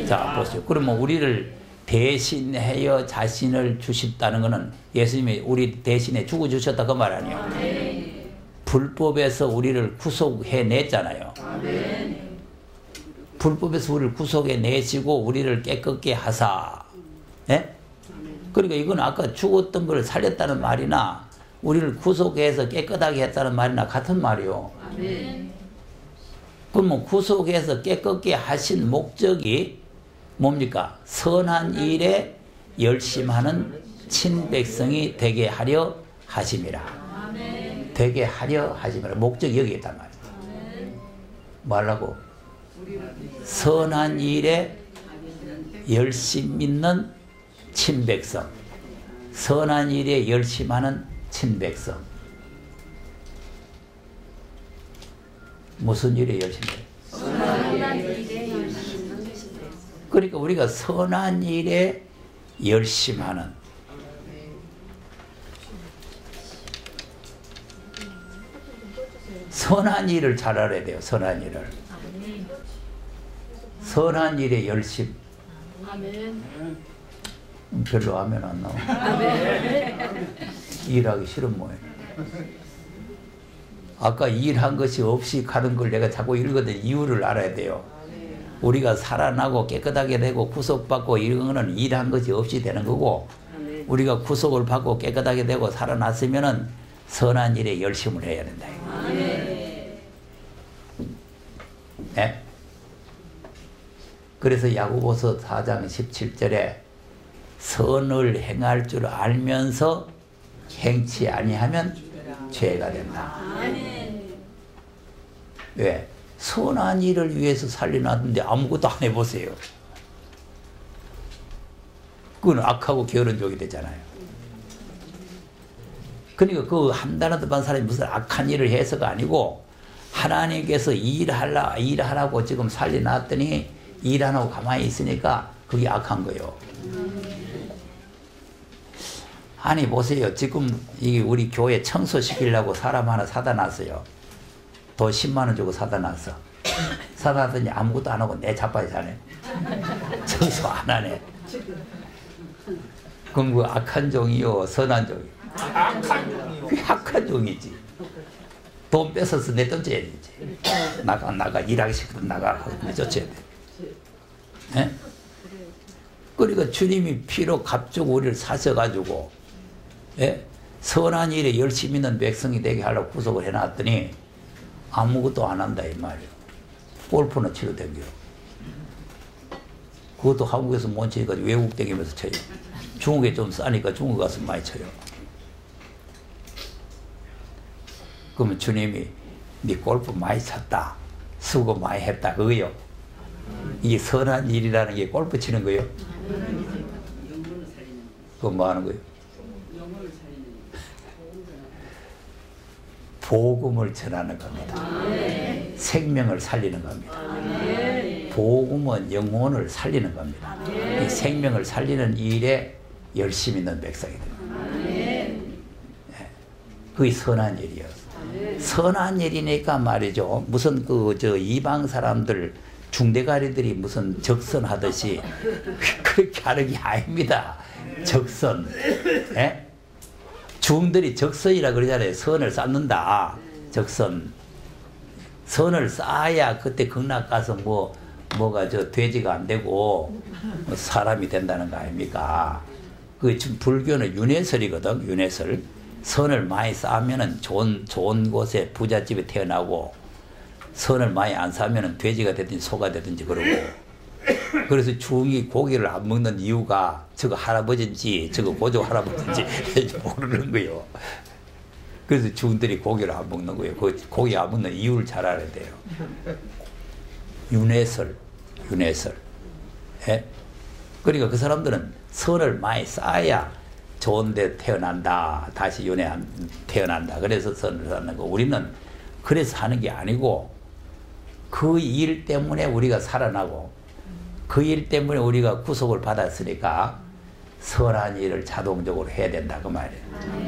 A: 자, 보세요. 그러면 우리를 대신하여 자신을 주셨다는 것은 예수님이 우리 대신에 죽어주셨다 그 말 아니에요. 불법에서 우리를 구속해냈잖아요. 불법에서 우리를 구속해내시고 우리를 깨끗게 하사. 예? 그러니까 이건 아까 죽었던 걸 살렸다는 말이나 우리를 구속해서 깨끗하게 했다는 말이나 같은 말이요. 그러면 구속해서 깨끗게 하신 목적이 뭡니까? 선한 일에 열심하는 친백성이 되게 하려 하심이라. 되게 하려 하심이라. 목적이 여기 있단 말이에요. 뭐 하려고? 선한 일에 열심 있는 친백성. 선한 일에 열심하는 친백성. 무슨 일에 열심해요? 그러니까 우리가 선한 일에 열심하는. 선한 일을 잘 알아야 돼요. 선한 일을. 선한 일에 열심. 별로 하면 안 나와. 일하기 싫은 모양. 아까 일한 것이 없이 가는 걸 내가 자꾸 읽거든. 이유를 알아야 돼요. 우리가 살아나고 깨끗하게 되고 구속받고 이런 거는 일한 것이 없이 되는 거고, 우리가 구속을 받고 깨끗하게 되고 살아났으면은 선한 일에 열심을 해야 된다. 네? 그래서 야고보서 4장 17절에 선을 행할 줄 알면서 행치 아니하면 죄가 된다. 왜? 선한 일을 위해서 살려놨는데 아무것도 안 해보세요. 그건 악하고 게으른 종이 되잖아요. 그러니까 그 한다는 듯한 사람이 무슨 악한 일을 해서가 아니고 하나님께서 일하라고 지금 살려놨더니 일 안 하고 가만히 있으니까 그게 악한 거예요. 아니 보세요. 지금 이게 우리 교회 청소시키려고 사람 하나 사다 놨어요. 돈 10만 원 주고 사다 놨어. 사다 놨더니 아무것도 안 하고 내 자빠지 사네. 청소 안 하네. 그럼 그 악한 종이요, 선한 종이요? 그게 악한 종이지. 돈 뺏어서 내 던져야 되지. 나가 일하기 싫거든 나가 하고 쫓아야 돼. 예? 그러니까 주님이 피로 값주고 우리를 사셔가지고, 예? 선한 일에 열심히 있는 백성이 되게 하려고 구속을 해놨더니 아무것도 안 한다 이 말이에요. 골프나 치러 댕겨. 그것도 한국에서 못 치니까 외국 댕기면서 쳐요. 중국에 좀 싸니까 중국 가서 많이 쳐요. 그러면 주님이 네 골프 많이 쳤다, 수고 많이 했다 그거요. 이게 선한 일이라는 게 골프 치는 거예요. 그건 뭐 하는 거예요? 복음을 전하는 겁니다. 생명을 살리는 겁니다. 복음은 영혼을 살리는 겁니다. 이 생명을 살리는 일에 열심히 있는 백성이 됩니다. 그게 선한 일이었어요. 선한 일이니까 말이죠. 무슨 이방 사람들 중대가리들이 무슨 적선하듯이 그렇게 하는 게 아닙니다. 적선. 예? 중들이 적선이라 그러잖아요. 선을 쌓는다. 적선. 선을 쌓아야 그때 극락 가서 뭐가 돼지가 안 되고 사람이 된다는 거 아닙니까? 그 지금 불교는 윤회설이거든. 윤회설. 선을 많이 쌓으면은 좋은 곳에 부잣집에 태어나고 선을 많이 안 사면은 돼지가 되든지 소가 되든지 그러고. 그래서 중이 고기를 안 먹는 이유가 저거 할아버지인지 저거 고조 할아버지인지 모르는 거예요. 그래서 중들이 고기를 안 먹는 거예요. 그 고기 안 먹는 이유를 잘 알아야 돼요. 윤회설. 예? 그러니까 그 사람들은 선을 많이 쌓아야 좋은데 태어난다. 다시 태어난다. 그래서 선을 쌓는 거. 우리는 그래서 하는 게 아니고 그 일 때문에 우리가 살아나고 그 일 때문에 우리가 구속을 받았으니까 선한 일을 자동적으로 해야 된다 그 말이에요.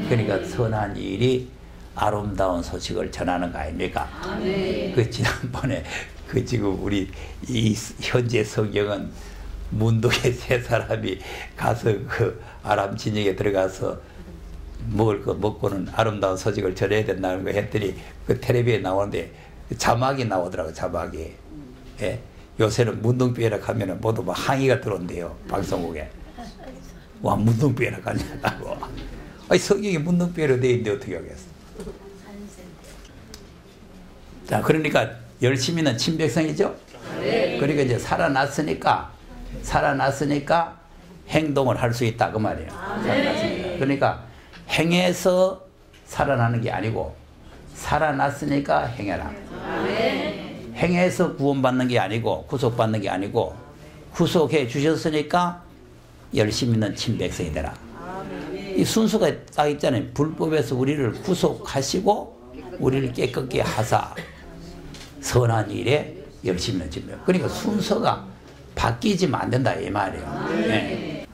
A: 그러니까 선한 일이 아름다운 소식을 전하는 거 아닙니까? 그 지난번에 그 지금 우리 이 현재 성경은 문둥의 세 사람이 가서 그 아람 진영에 들어가서 먹을 거 먹고는 아름다운 소식을 전해야 된다는 거 했더니 그 텔레비에 나오는데 자막이 나오더라고. 자막이. 예? 요새는 문둥비에락 하면은 모두 막 항의가 들어온대요. 방송국에. 와, 문둥비에락 하냐고. 아니, 성경이 문둥비에락 되어 있는데 어떻게 하겠어. 자, 그러니까 열심히는 친백성이죠. 그러니까 이제 살아났으니까 행동을 할 수 있다 그 말이에요. 살아났으니까. 그러니까 행해서 살아나는 게 아니고 살아났으니까 행해라. 행해서 구원받는 게 아니고 구속받는 게 아니고 구속해 주셨으니까 열심히는 친백성이 되라. 이 순서가 딱 있잖아요. 불법에서 우리를 구속하시고 우리를 깨끗게 하사 선한 일에 열심히는 친백성. 그러니까 순서가 바뀌지면 안 된다 이 말이에요. 네.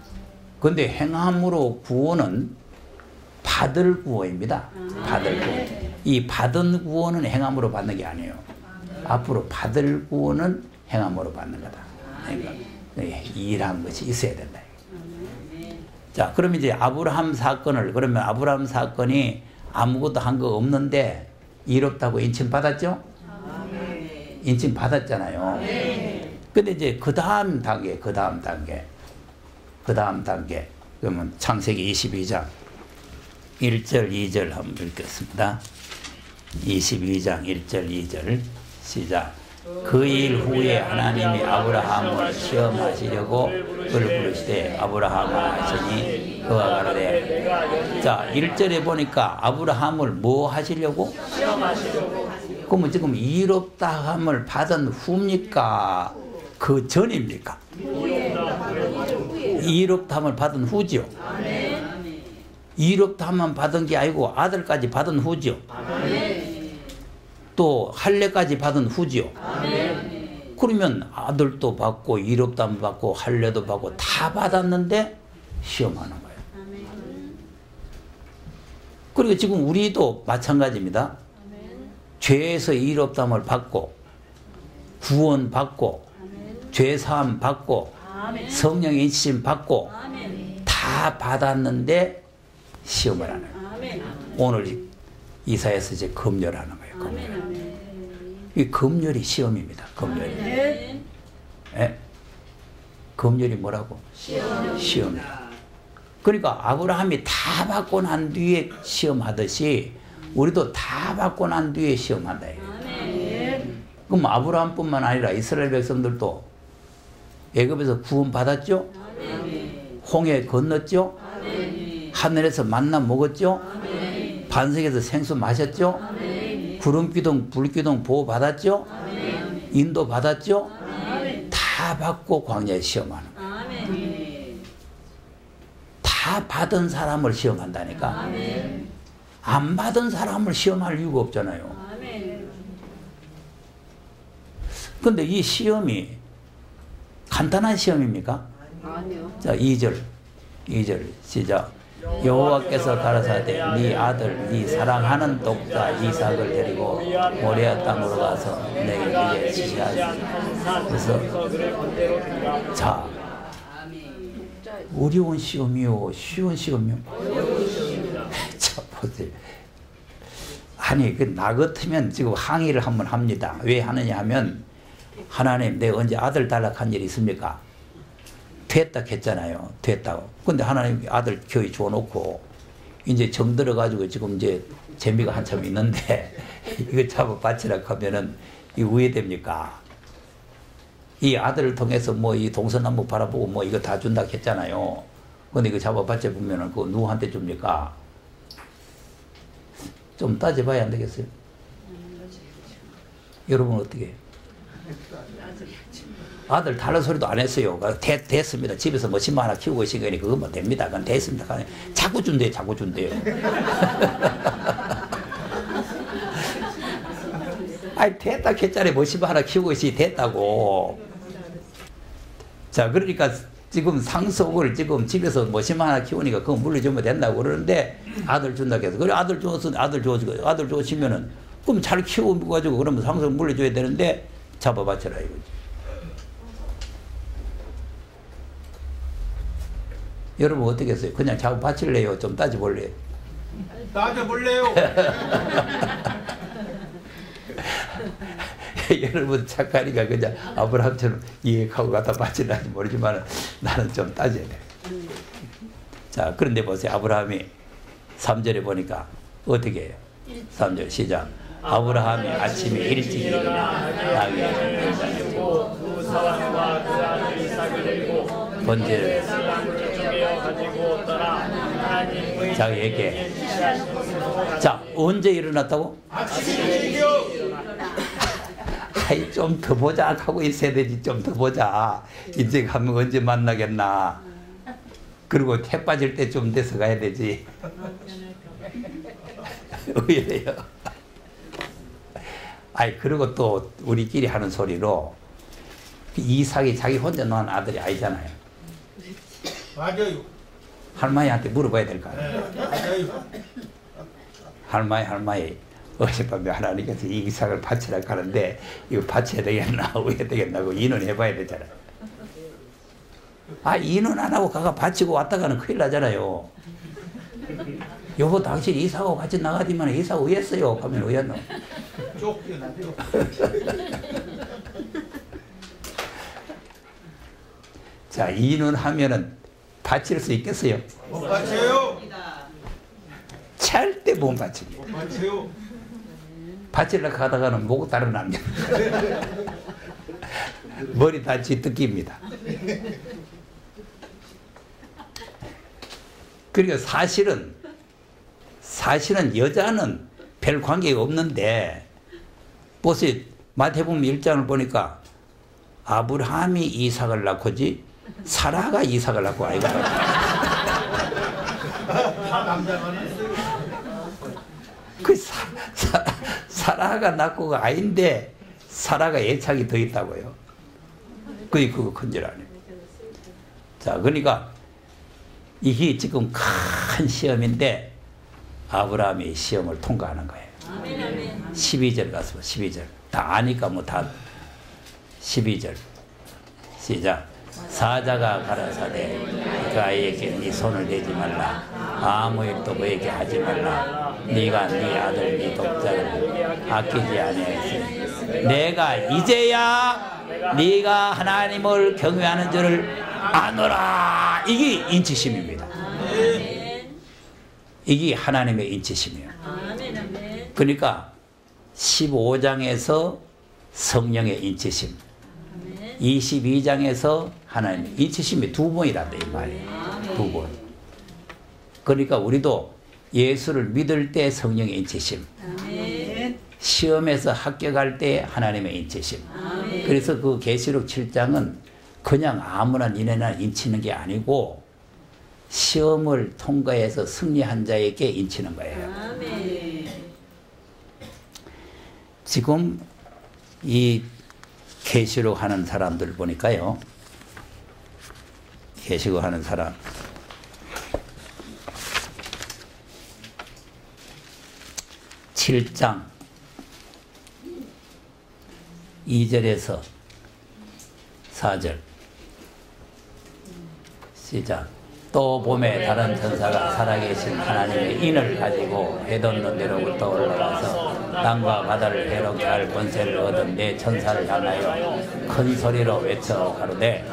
A: 근데 행함으로 구원은 받을 구원입니다. 받을 구원. 이 받은 구원은 행함으로 받는 게 아니에요. 앞으로 받을 구원은 행함으로 받는 거다. 그러니까 일한 것이 있어야 된다. 자, 그럼 이제 아브라함 사건을 그러면 아브라함 사건이 아무것도 한 거 없는데 이롭다고 인칭 받았죠? 인칭 받았잖아요. 근데 이제 그 다음 단계. 그러면 창세기 22장 1절 2절 한번 읽겠습니다. 22장 1절 2절 시작. 그 일 후에 하나님이 아브라함을 시험하시려고 그를 부르시되 아브라함을 하시니 그가 가로되. 자, 1절에 보니까 아브라함을 뭐 하시려고? 시험하시려고. 그러면 지금 이롭다함을 받은 후입니까? 그 전입니까? 이롭다함을 받은 후죠. 이롭다함만 받은 게 아니고 아들까지 받은 후죠. 또 할례까지 받은 후죠. 그러면 아들도 받고 이롭다함 받고 할례도 받고 다 받았는데 시험하는 거예요. 그리고 지금 우리도 마찬가지입니다. 죄에서 이롭다함을 받고 구원받고 죄사함 받고 성령의 인치심 받고 다 받았는데 시험을 하는 거예요. 오늘 이사야서 이제 검열하는 거예요. 검열. 이 검열이 시험입니다. 검열이. 예? 검열이 뭐라고? 시험이야. 그러니까 아브라함이 다 받고 난 뒤에 시험하듯이 우리도 다 받고 난 뒤에 시험한다. 그럼 아브라함뿐만 아니라 이스라엘 백성들도 애굽에서 구원 받았죠? 홍해 건넜죠? 하늘에서 만나 먹었죠? 반석에서 생수 마셨죠? 구름기둥 불기둥 보호 받았죠? 인도 받았죠? 다 받고 광야에 시험하는 거예요. 다 받은 사람을 시험한다니까. 안 받은 사람을 시험할 이유가 없잖아요. 근데 이 시험이 간단한 시험입니까?
B: 아니요.
A: 자, 2절 시작. 여호와께서 가라사대 네 아들 네 사랑하는 독자 이삭을 데리고 모리아 땅으로 가서 내게 지시하시니. 그래서 자, 어려운 시험이요 쉬운 시험이요? 자, 보세요. 아니 나 같으면 지금 항의를 한번 합니다. 왜 하느냐 하면 하나님 내가 언제 아들 달락한 일이 있습니까? 됐다 했잖아요. 됐다고. 근데 하나님 아들 교회 줘놓고 이제 정 들어가지고 지금 이제 재미가 한참 있는데 이거 잡아 바치라 하면은 이 우회됩니까? 이 아들을 통해서 뭐 이 동서남북 바라보고 뭐 이거 다 준다 했잖아요. 근데 이거 잡아봤자 보면은 그거 누구한테 줍니까? 좀 따져봐야 안 되겠어요? 여러분 어떻게 해요? 아들 달라 소리도 안 했어요. 됐습니다. 집에서 뭐 신발 하나 키우고 있으니 그것만 됩니다. 그건 됐습니다. 자꾸 준대요. 자꾸 준대요. 아니 됐다 했잖아요. 뭐 신발 하나 키우고 있으니 됐다고. 자 그러니까 지금 상속을 지금 집에서 뭐 신발 하나 키우니까 그거 물려주면 된다고 그러는데 아들 준다고 해서 그래 아들 주시면은 그럼 잘 키워가지고 그러면 상속 물려줘야 되는데 잡아바쳐라 이거지. 여러분 어떻게 했어요? 그냥 잡아바칠래요? 좀 따져볼래요?
D: 따져볼래요?
A: 여러분 착하니까 그냥 아브라함처럼 이해하고 갖다 바치는지 모르지만 나는 좀 따져야 돼. 자, 그런데 보세요. 아브라함이 3절에 보니까 어떻게 해요? 3절 시작. 아브라함이 아침에 일찍 일어나 땅에
E: 그 사람과 그 아들 이삭을 들고
A: 번제를
E: 사람을 죽여 가지고 떠나 하나님의
A: 자기에게. 자, 언제 일어났다고? 아이 좀 더 보자 하고 있어야 되지. 좀 더 보자. 이제 가면 언제 만나겠나. 그리고 태 빠질 때 좀 돼서 가야 되지. 왜 이래요? 아이 그리고 또 우리끼리 하는 소리로 이삭이 자기 혼자 낳은 아들이 아니잖아요.
D: 맞아요.
A: 할머니한테 물어봐야 될 거 아니에요.
D: 맞아요.
A: 할머니 어젯밤에 하나님께서 이 이삭을 바치라 하는데 이거 바쳐야 되겠나 왜 되겠나고 인원해봐야 되잖아요. 아 인원 안 하고 가가 바치고 왔다가는 큰일 나잖아요. 여보 당신 이삭하고 같이 나가지만 이삭 왜 했어요? 하면 왜 했노?
D: 쫓겨났죠.
A: 자 인원하면은 바칠 수 있겠어요?
D: 못 받쳐요.
A: 절대 못 바칩니다.
D: 못 받쳐요.
A: 바치려고 하다가는 목 다른 남자 머리 다치 뜯깁니다. 그러니까 사실은 여자는 별 관계가 없는데 보세요. 마태복음 1장을 보니까 아브라함이 이삭을 낳고지 사라가 이삭을 낳고 아이가
D: 다 남자만 했어요.
A: 그 사라가 낳고가 아닌데 사라가 애착이 더 있다고요. 그거 큰절 안 해요. 자, 그러니까 이게 지금 큰 시험인데 아브라함이 시험을 통과하는 거예요. 12절 가서 12절 다 아니까 뭐 다 12절 시작. 사자가 가라사대 그 아이에게 네 손을 대지 말라. 아무 일도 그에게 하지 말라. 네가 네 아들 네 독자를 아끼지 아니하였으니 내가 이제야 네가 하나님을 경외하는 줄을 아노라. 이게 인치심입니다. 이게 하나님의 인치심이에요. 그러니까 15장에서 성령의 인치심, 22장에서 하나님의 인치심이 두 번이란다 이 말이에요. 두 번. 그러니까 우리도 예수를 믿을 때 성령의 인치심, 시험에서 합격할 때 하나님의 인치심. 그래서 그 계시록 7장은 그냥 아무나 니네나 인치는 게 아니고 시험을 통과해서 승리한 자에게 인치는 거예요. 지금 이 계시록 하는 사람들 보니까요. 계시록 하는 사람 (7장) 2절에서 4절 시작. 또 봄에 다른 천사가 살아계신 하나님의 인을 가지고 해돋는 데로부터 올라가서 땅과 바다를 해롭게 할 권세를 얻은 내 천사를 향하여 큰 소리로 외쳐 가로되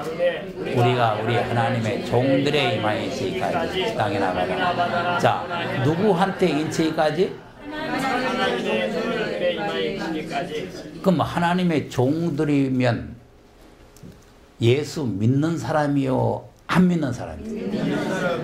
A: 우리가 우리 하나님의 종들의 임하인치까지 땅에 나가라. 자, 누구한테 인치까지?
E: 하나님의 종들의 임하인치까지.
A: 그럼 하나님의 종들이면 예수 믿는 사람이요, 안 믿는 사람이요?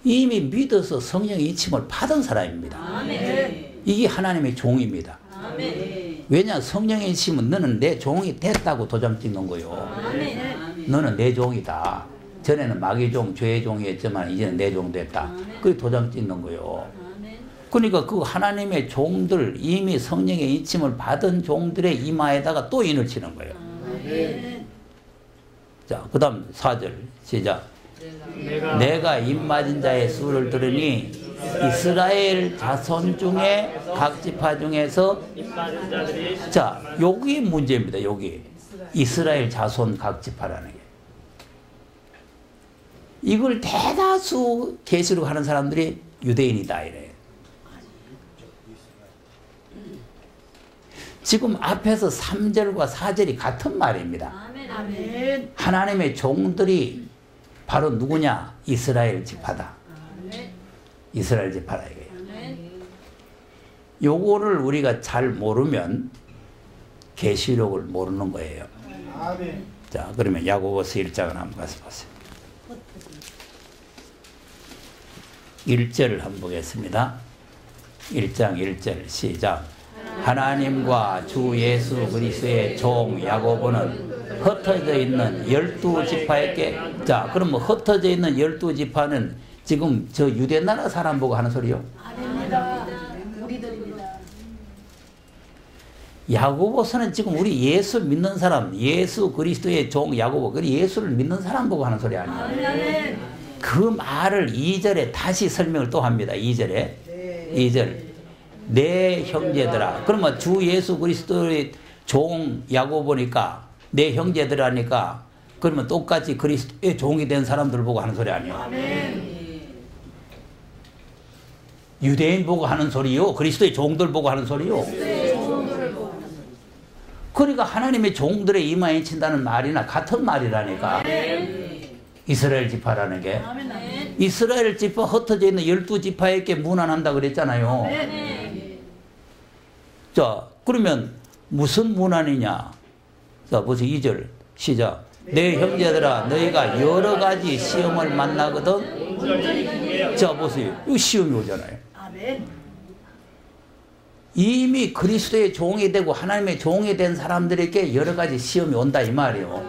A: 이미 믿어서 성령의 인침을 받은 사람입니다.
B: 아멘.
A: 이게 하나님의 종입니다.
B: 아멘.
A: 왜냐, 성령의 인침은 너는 내 종이 됐다고 도장 찍는 거요.
B: 아멘.
A: 너는 내 종이다. 전에는 마귀 종, 죄의 종이었지만 이제는 내 종 됐다. 그게 도장 찍는 거요.
B: 아멘.
A: 그러니까 그 하나님의 종들, 이미 성령의 인침을 받은 종들의 이마에다가 또 인을 치는 거예요.
B: 아멘.
A: 자, 그 다음 4절 시작.
E: 내가
A: 입 맞은 자의 수를 들으니 이스라엘 자손 중에 각 지파 중에서,
E: 입맞은 자들이
A: 자, 여기 문제입니다. 여기 이스라엘 자손 각 지파라는 게, 이걸 대다수 계시록 하는 사람들이 유대인이다 이래요. 지금 앞에서 3절과 4절이 같은 말입니다.
B: 아멘. 아멘.
A: 하나님의 종들이 바로 누구냐? 이스라엘 지파다.
B: 아멘.
A: 이스라엘 지파라 이거예요.
B: 아멘.
A: 요거를 우리가 잘 모르면 계시록을 모르는 거예요.
D: 아멘.
A: 자, 그러면 야고보서 1장을 한번 가서 보세요. 1절을 한번 보겠습니다. 1장 1절 시작. 하나님과 주 예수 그리스도의 종 야고보는 흩어져 있는 12지파에게, 자, 그럼 뭐 흩어져 있는 12지파는 지금 저 유대 나라 사람 보고 하는 소리요?
B: 아닙니다. 우리들입니다.
A: 야고보서는 지금 우리 예수 믿는 사람, 예수 그리스도의 종 야고보, 그 예수를 믿는 사람 보고 하는 소리 아니에요?
B: 아멘.
A: 그 말을 2절에 다시 설명을 또 합니다. 2절에 2절. 내 형제들아. 그러면 주 예수 그리스도의 종 야고보니까 내 형제들하니까, 그러면 똑같이 그리스도의 종이 된 사람들 보고 하는 소리 아니에요?
B: 아멘.
A: 유대인 보고 하는 소리요? 그리스도의 종들 보고 하는 소리요? 그러니까 하나님의 종들의 이마에 친다는 말이나 같은 말이라니까. 이스라엘 지파라는 게.
B: 아멘.
A: 이스라엘 지파 흩어져 있는 12지파에게 문안한다 그랬잖아요. 자, 그러면 무슨 문안이냐? 자, 보세요. 2절 시작. 내 형제들아, 너희가 여러 가지 시험을 만나거든. 자, 보세요. 이거 시험이 오잖아요.
B: 아멘.
A: 이미 그리스도의 종이 되고 하나님의 종이 된 사람들에게 여러 가지 시험이 온다 이 말이에요.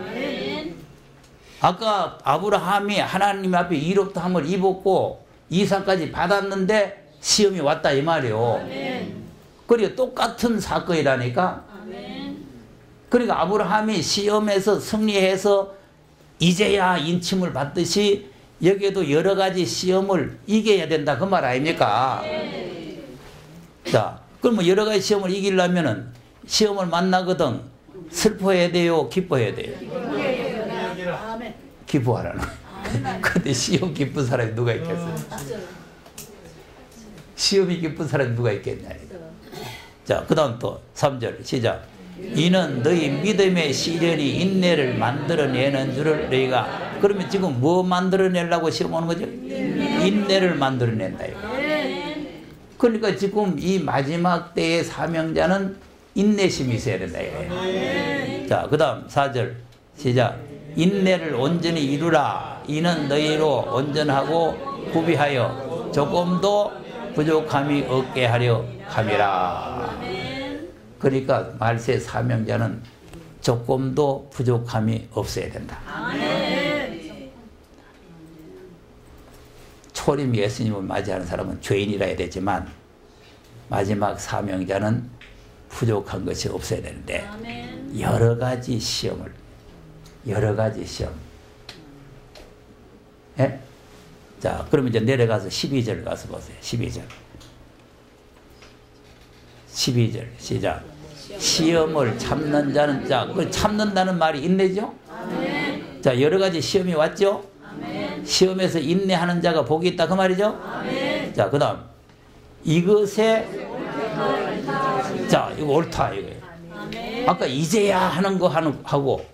A: 아까 아브라함이 하나님 앞에 이롭다함을 입었고 이삭까지 받았는데 시험이 왔다 이 말이에요. 그리고 똑같은 사건이라니까. 그러니까 아브라함이 시험에서 승리해서 이제야 인침을 받듯이 여기에도 여러 가지 시험을 이겨야 된다 그 말 아닙니까? 자, 그러면 여러 가지 시험을 이기려면은 시험을 만나거든 슬퍼해야 돼요, 기뻐해야 돼요?
B: 아멘.
A: 기뻐하라는. 근데 시험 기쁜 사람이 누가 있겠어요? 시험이 기쁜 사람이 누가 있겠냐. 자, 그 다음 또 3절 시작. 이는 너희 믿음의 시련이 인내를 만들어내는 줄을 너희가, 그러면 지금 뭐 만들어내려고 시험 오는 거죠? 인내를 만들어낸다. 그러니까 지금 이 마지막 때의 사명자는 인내심이 있어야 된다. 자, 그 다음 4절 시작. 인내를 온전히 이루라. 이는 너희로 온전하고 구비하여 조금도 부족함이 없게 하려 함이라. 그러니까 말세 사명자는 조금도 부족함이 없어야 된다. 초림 예수님을 맞이하는 사람은 죄인이라 해야 되지만 마지막 사명자는 부족한 것이 없어야 되는데 여러 가지 시험. 예? 자, 그러면 이제 내려가서 12절 가서 보세요. 12절 시작. 시험을 참는 자는, 자, 그 참는다는 말이 인내죠? 자, 여러 가지 시험이 왔죠? 시험에서 인내하는 자가 복이 있다 그 말이죠? 자, 그 다음 이것에, 자, 이거 옳다 이거예요. 아까 이제야 하는 거 하고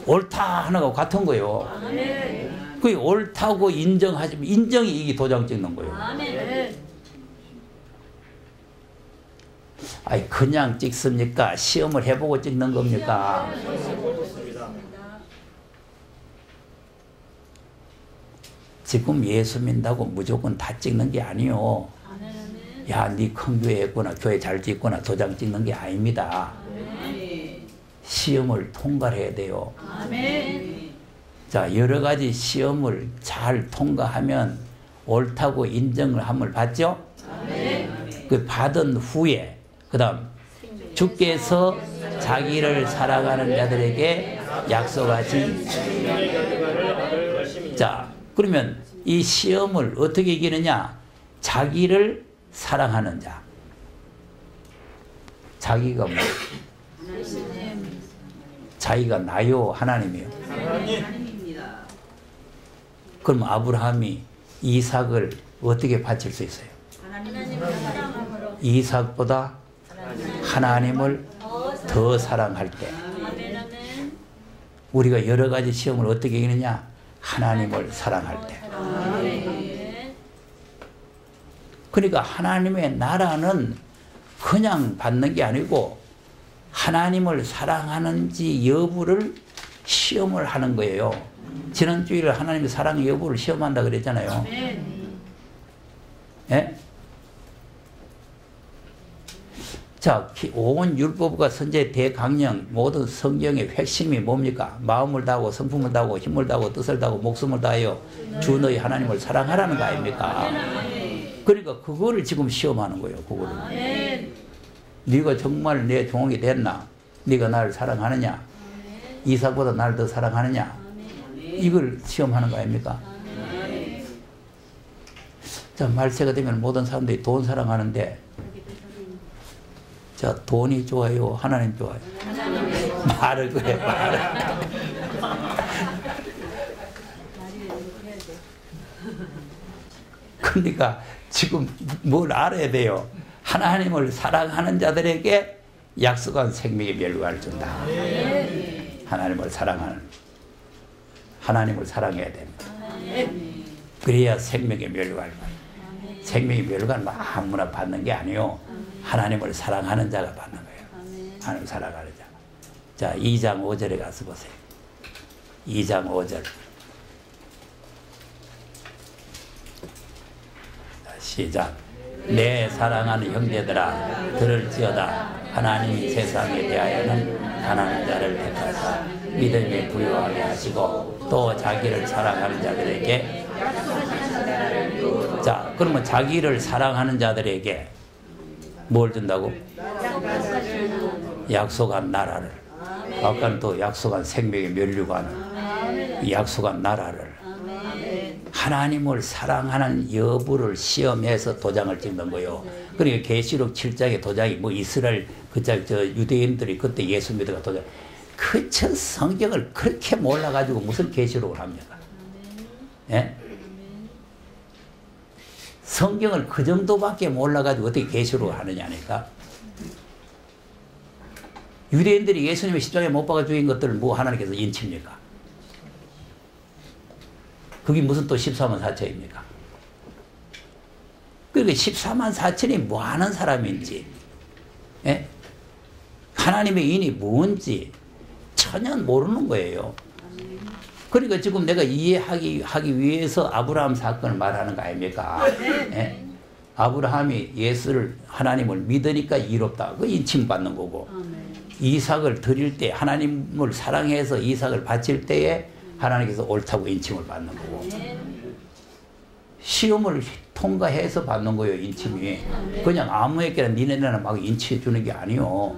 A: 옳다 하는 거 같은 거예요. 그게 옳다고 인정하시면 인정이 이게 도장 찍는 거예요. 아니 그냥 찍습니까? 시험을 해보고 찍는 겁니까? 지금 예수 믿는다고 무조건 다 찍는 게 아니요. 야, 네 큰 교회 했구나, 교회 잘 찍구나, 도장 찍는 게 아닙니다. 시험을 통과를 해야 돼요. 자, 여러 가지 시험을 잘 통과하면 옳다고 인정을 함을 받죠? 그 받은 후에, 그 다음, 주께서 자기를 사랑하는 자들에게 약속하신, 자, 그러면 이 시험을 어떻게 이기느냐? 자기를 사랑하는 자. 자기가 뭐? 자기가 나요? 하나님이요? 그럼 아브라함이 이삭을 어떻게 바칠 수 있어요? 이삭보다 하나님을 더 사랑할 때. 우리가 여러 가지 시험을 어떻게 이기느냐? 하나님을 사랑할 때. 그러니까 하나님의 나라는 그냥 받는 게 아니고 하나님을 사랑하는지 여부를 시험을 하는 거예요. 지난 주일에 하나님의 사랑 여부를 시험한다 그랬잖아요. 예? 자, 온 율법과 선제 대강령 모든 성경의 핵심이 뭡니까? 마음을 다하고 성품을 다하고 힘을 다하고 뜻을 다하고 목숨을 다하여 주 너희 하나님을 사랑하라는 거 아닙니까? 그러니까 그거를 지금 시험하는 거예요. 그거를. 네가 정말 내 종이 됐나? 네가 나를 사랑하느냐? 이삭보다 나를 더 사랑하느냐? 이걸 시험하는 거 아닙니까? 자, 말세가 되면 모든 사람들이 돈 사랑하는데, 자, 돈이 좋아요? 하나님 좋아요? 말을 그래, 말을. 그러니까 지금 뭘 알아야 돼요? 하나님을 사랑하는 자들에게 약속한 생명의 멸관을 준다. 하나님을 사랑하는, 하나님을 사랑해야 됩니다. 그래야 생명의 멸관을 받아요. 생명의 멸관은 아무나 받는 게 아니요. 하나님을 사랑하는 자가 받는 거예요. 하나님을 사랑하는 자. 자, 2장 5절에 가서 보세요. 2장 5절. 시작. 내 사랑하는 형제들아 들을지어다. 하나님이 세상에 대하여는 가난한 자를 택하사 믿음에 부유하게 하시고 또 자기를 사랑하는 자들에게, 자, 그러면 자기를 사랑하는 자들에게 뭘 준다고? 약속한 나라를. 아까는 또 약속한 생명의 면류관을, 약속한 나라를. 하나님을 사랑하는 여부를 시험해서 도장을 찍는 거예요. 그러니까 계시록 7장의 도장이 뭐 이스라엘 저 유대인들이 그때 예수 믿어가 도장. 그저 성경을 그렇게 몰라가지고 무슨 계시록을 합니까? 예? 성경을 그 정도밖에 몰라가지고 어떻게 계시록을 하느냐니까. 유대인들이 예수님의 십자가에 못 박아 죽인 것들을 뭐 하나님께서 인칩니까? 그게 무슨 또 14만 4천입니까? 그러니까 14만 4천이 뭐 하는 사람인지, 예? 하나님의 인이 뭔지 전혀 모르는 거예요. 그러니까 지금 내가 이해하기 위해서 아브라함 사건을 말하는 거 아닙니까? 예? 아브라함이 예수를, 하나님을 믿으니까 이롭다. 그 인침받는 거고. 이삭을 드릴 때, 하나님을 사랑해서 이삭을 바칠 때에 하나님께서 옳다고 인침을 받는 거고. 시험을 통과해서 받는 거예요, 인침이. 그냥 아무에게나 니네나 막 인치해 주는 게 아니요.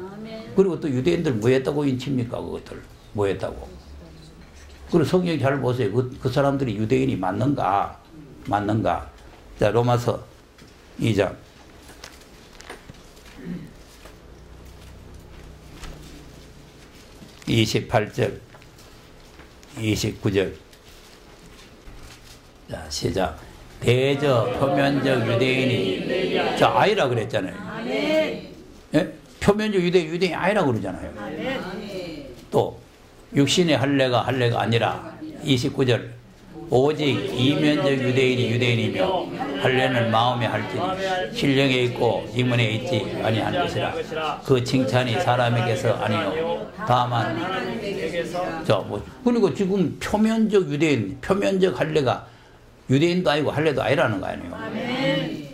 A: 그리고 또 유대인들 뭐 했다고 인칩니까, 그것들? 뭐 했다고? 그리고 성경 잘 보세요. 그 사람들이 유대인이 맞는가? 맞는가? 자, 로마서 2장. 28절, 29절. 자, 시작. 대저 표면적 유대인이, 자, 아니라 그랬잖아요. 예? 표면적 유대인이 아니라 그러잖아요. 또 육신의 할례가 아니라 29절. 오직 이면적 유대인이 유대인이며 할례는 마음에 할지니 신령에 있고 이문에 있지 아니한 것이라. 그 칭찬이 사람에게서 아니요 다만 그리고 지금 표면적 유대인, 표면적 할례가 유대인도 아니고 할례도 아니라는 거 아니에요.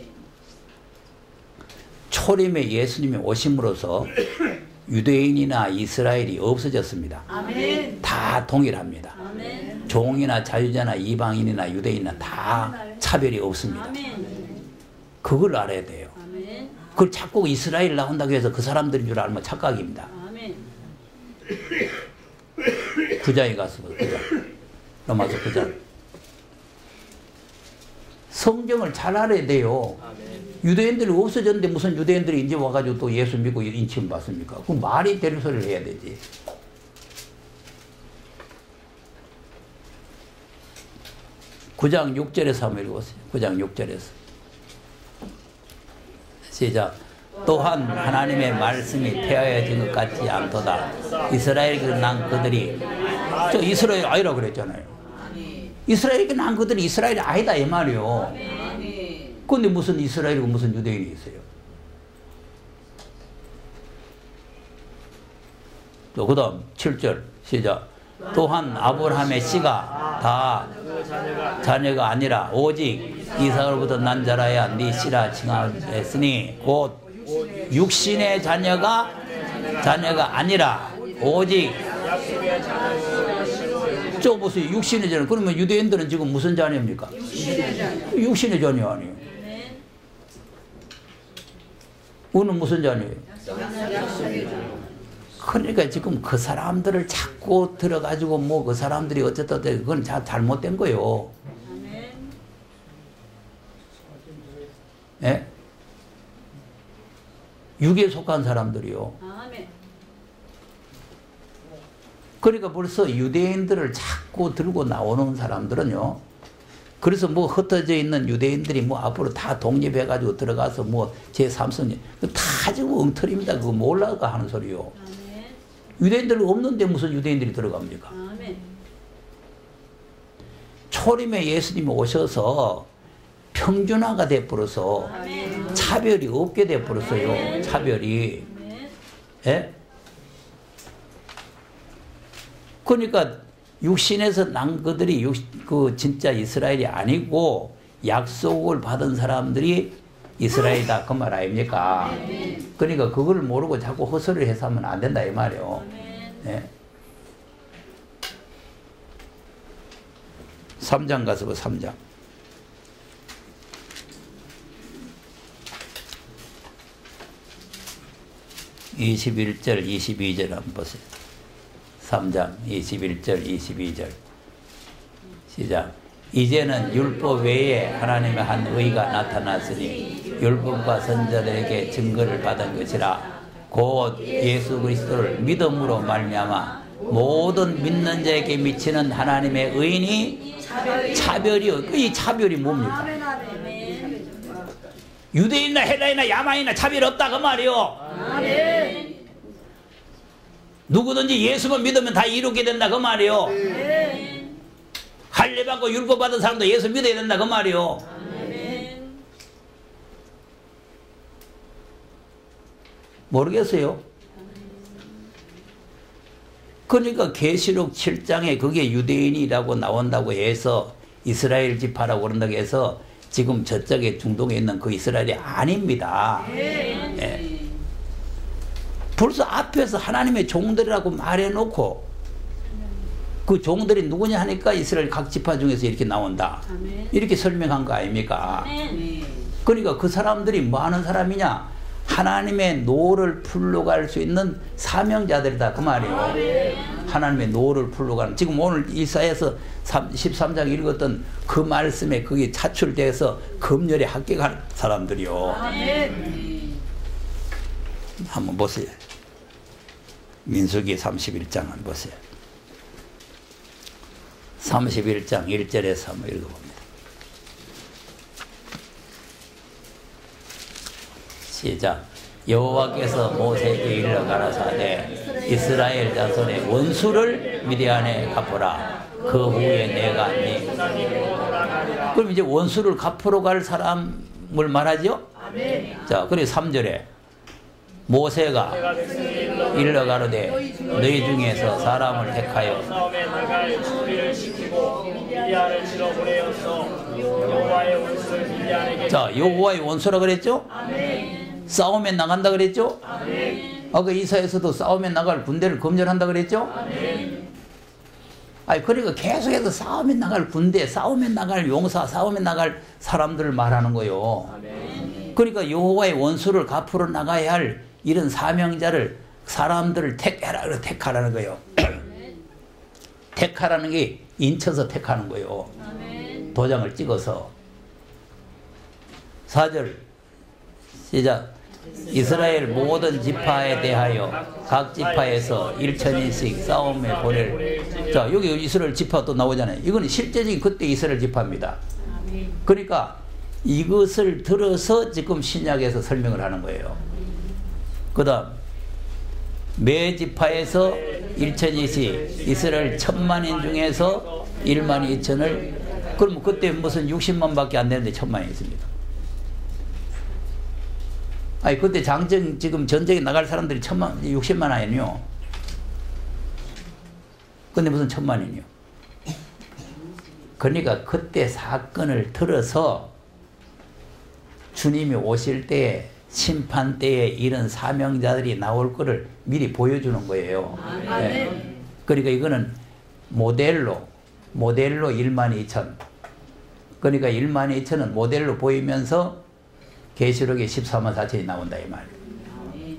A: 초림에 예수님이 오심으로써 유대인이나 이스라엘이 없어졌습니다.
B: 아멘.
A: 다 동일합니다.
B: 아멘.
A: 종이나 자유자나 이방인이나 유대인이나 다 차별이 없습니다.
B: 아멘.
A: 그걸 알아야 돼요.
B: 아멘.
A: 그걸 자꾸 이스라엘 나온다고 해서 그 사람들인 줄 알면 착각입니다.
B: 아멘.
A: 9장에 가서 9장. 로마서 9장. 성경을 잘 알아야 돼요. 유대인들이 없어졌는데 무슨 유대인들이 이제 와가지고 또 예수 믿고 인침 받습니까? 그 말이 되는 소리를 해야 되지. (9장 6절에서) 한번 읽어보세요. 9장 6절에서 시작. 또한 하나님의 말씀이 폐하여진 것 같지 않도다. 이스라엘에게 난 그들이, 저 이스라엘 아니라 그랬잖아요. 이스라엘에게 난 그들이 이스라엘이 아니다 이 말이요. 그런데 무슨 이스라엘이고 무슨 유대인이 있어요? 또 그다음 7절 시작. 또한 아브라함의 씨가 다 자녀가 아니라 오직 이삭으로부터 난 자라야 네 씨라 칭하였으니 곧 육신의 자녀가 아니라 오직 저 보세요. 육신의 자녀. 그러면 유대인들은 지금 무슨 자녀입니까? 육신의 자녀 아니에요. 우리는 무슨 자녀예요? 그러니까 지금 그 사람들을 자꾸 들어가지고 뭐 그 사람들이 어쨌든 그건 잘못된 거예요. 예? 육에 속한 사람들이요. 그러니까 벌써 유대인들을 자꾸 들고 나오는 사람들은요. 그래서 뭐 흩어져 있는 유대인들이 뭐 앞으로 다 독립해가지고 들어가서 뭐 제3성령 다 지금 엉터리입니다. 그거 몰라가 하는 소리요. 유대인들 없는데 무슨 유대인들이 들어갑니까? 초림에 예수님이 오셔서 평준화가 돼버려서 차별이 없게 돼버렸어요. 차별이. 예? 그러니까 육신에서 난 그들이 그 진짜 이스라엘이 아니고 약속을 받은 사람들이 이스라엘이다 그 말 아닙니까? 그러니까 그걸 모르고 자꾸 헛소리를 해서 하면 안 된다 이 말이에요. 네. 3장 가서 봐. 3장 21절 22절 한번 보세요. 3장 21절 22절 시작. 이제는 율법 외에 하나님의 한 의가 나타났으니 율법과 선자들에게 증거를 받은 것이라. 곧 예수 그리스도를 믿음으로 말미암아 모든 믿는 자에게 미치는 하나님의 의인이 차별이요. 이 차별이 뭡니까? 유대인이나 헬라인이나 야만이나 차별 없다 그 말이요. 누구든지 예수만 믿으면 다 이루게 된다 그 말이요. 할례 받고 율법 받은 사람도 예수 믿어야 된다 그 말이요. 모르겠어요. 그러니까 계시록 7장에 그게 유대인이라고 나온다고 해서 이스라엘 지파라고 그런다고 해서 지금 저쪽에 중동에 있는 그 이스라엘이 아닙니다. 예. 벌써 앞에서 하나님의 종들이라고 말해놓고 그 종들이 누구냐 하니까 이스라엘 각 지파 중에서 이렇게 나온다. 이렇게 설명한 거 아닙니까? 그러니까 그 사람들이 뭐 하는 사람이냐? 하나님의 노를 풀러갈 수 있는 사명자들이다 그 말이에요. 하나님의 노를 풀러가는. 지금 오늘 이사야서 13장 읽었던 그 말씀에 그게 차출돼서 검열에 합격한 사람들이요. 한번 보세요. 민수기 31장 한번 보세요. 31장 1절에서 한번 읽어봅니다. 시작. 여호와께서 모세에게 일러 가라사대 이스라엘 자손의 원수를 미디안에 갚으라. 그 후에 내가 네. 그럼 이제 원수를 갚으러 갈 사람을 말하죠? 자, 그리고 3절에 모세가 일러 가로되 너희 중에서 사람을 택하여
E: 싸움에 나갈 준비를 시키고 미디안을 치러 보내어서 여호와의 원수를 미디안에게.
A: 자, 여호와의 원수라 그랬죠? 싸움에 나간다 그랬죠? 아까 이사에서도 싸움에 나갈 군대를 검열한다 그랬죠? 아니, 그러니까 계속해서 싸움에 나갈 군대, 싸움에 나갈 용사, 싸움에 나갈 사람들을 말하는 거요. 그러니까 여호와의 원수를 갚으러 나가야 할 이런 사명자를, 사람들을 택해라, 택하라는 거예요. 택하라는 게 인쳐서 택하는 거예요. 도장을 찍어서. 4절 시작. 이스라엘 모든 지파에 대하여 각 지파에서 1,000인씩 싸움에 보낼. 자, 여기 이스라엘 지파 또 나오잖아요. 이거는 실제적인 그때 이스라엘 지파입니다. 그러니까 이것을 들어서 지금 신약에서 설명을 하는 거예요. 그 다음 매 지파에서 1,000인씩 이스라엘 1,000만인 중에서 12,000을. 그럼 그때 무슨 60만밖에 안 되는데 1,000만이 있습니다. 아니, 그때 장정, 지금 전쟁에 나갈 사람들이 60만 아니요. 근데 무슨 1,000만이요. 그러니까 그때 사건을 들어서 주님이 오실 때, 심판 때에 이런 사명자들이 나올 거를 미리 보여주는 거예요. 네. 그러니까 이거는 모델로 12,000. 그러니까 12,000은 모델로 보이면서 계시록에 14만 4천이 나온다 이 말이에요.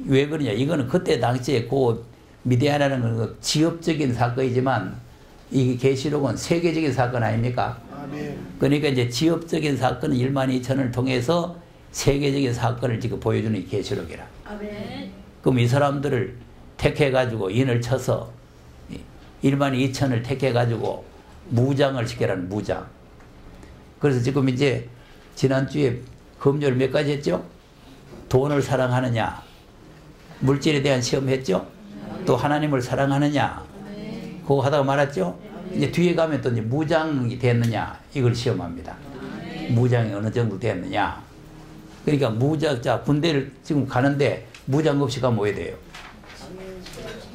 A: 왜 그러냐? 이거는 그때 당시에 그 미디안이라는 건 지역적인 사건이지만 이 계시록은 세계적인 사건 아닙니까? 그러니까 이제 지역적인 사건은 12,000을 통해서 세계적인 사건을 지금 보여주는 이 계시록이라. 그럼 이 사람들을 택해가지고 인을 쳐서 12,000을 택해가지고 무장을 시켜라는 무장. 그래서 지금 이제 지난주에 금요일 몇 가지 했죠? 돈을 사랑하느냐, 물질에 대한 시험 했죠? 또 하나님을 사랑하느냐, 그거 하다가 말았죠? 이제 뒤에 가면 또 이제 무장이 됐느냐, 이걸 시험합니다. 무장이 어느 정도 됐느냐. 그러니까 무장자, 군대를 지금 가는데 무장 없이 가면 뭐 해야 돼요?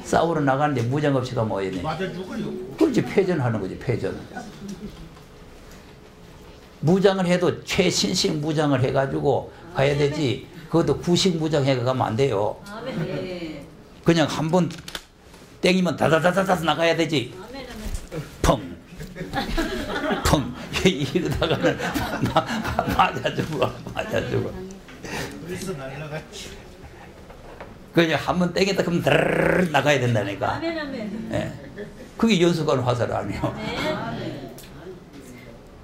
A: 싸우러 나가는데 무장 없이 가면 뭐 해야 돼요?
D: 맞아 죽어요.
A: 그렇지, 패전하는 거지, 패전. 무장을 해도 최신식 무장을 해가지고 가야 되지. 그것도 구식 무장 해가면 안 돼요. 그냥 한번 땡이면 다다다다다 나가야 되지. 펑, 펑 이러다가는 맞아 죽어.
D: 그래서 날라갔지.
A: 그냥 한번 땡겼다 그러면 드르르 나가야 된다니까. 예. 그게 연수관 화살 아니에요.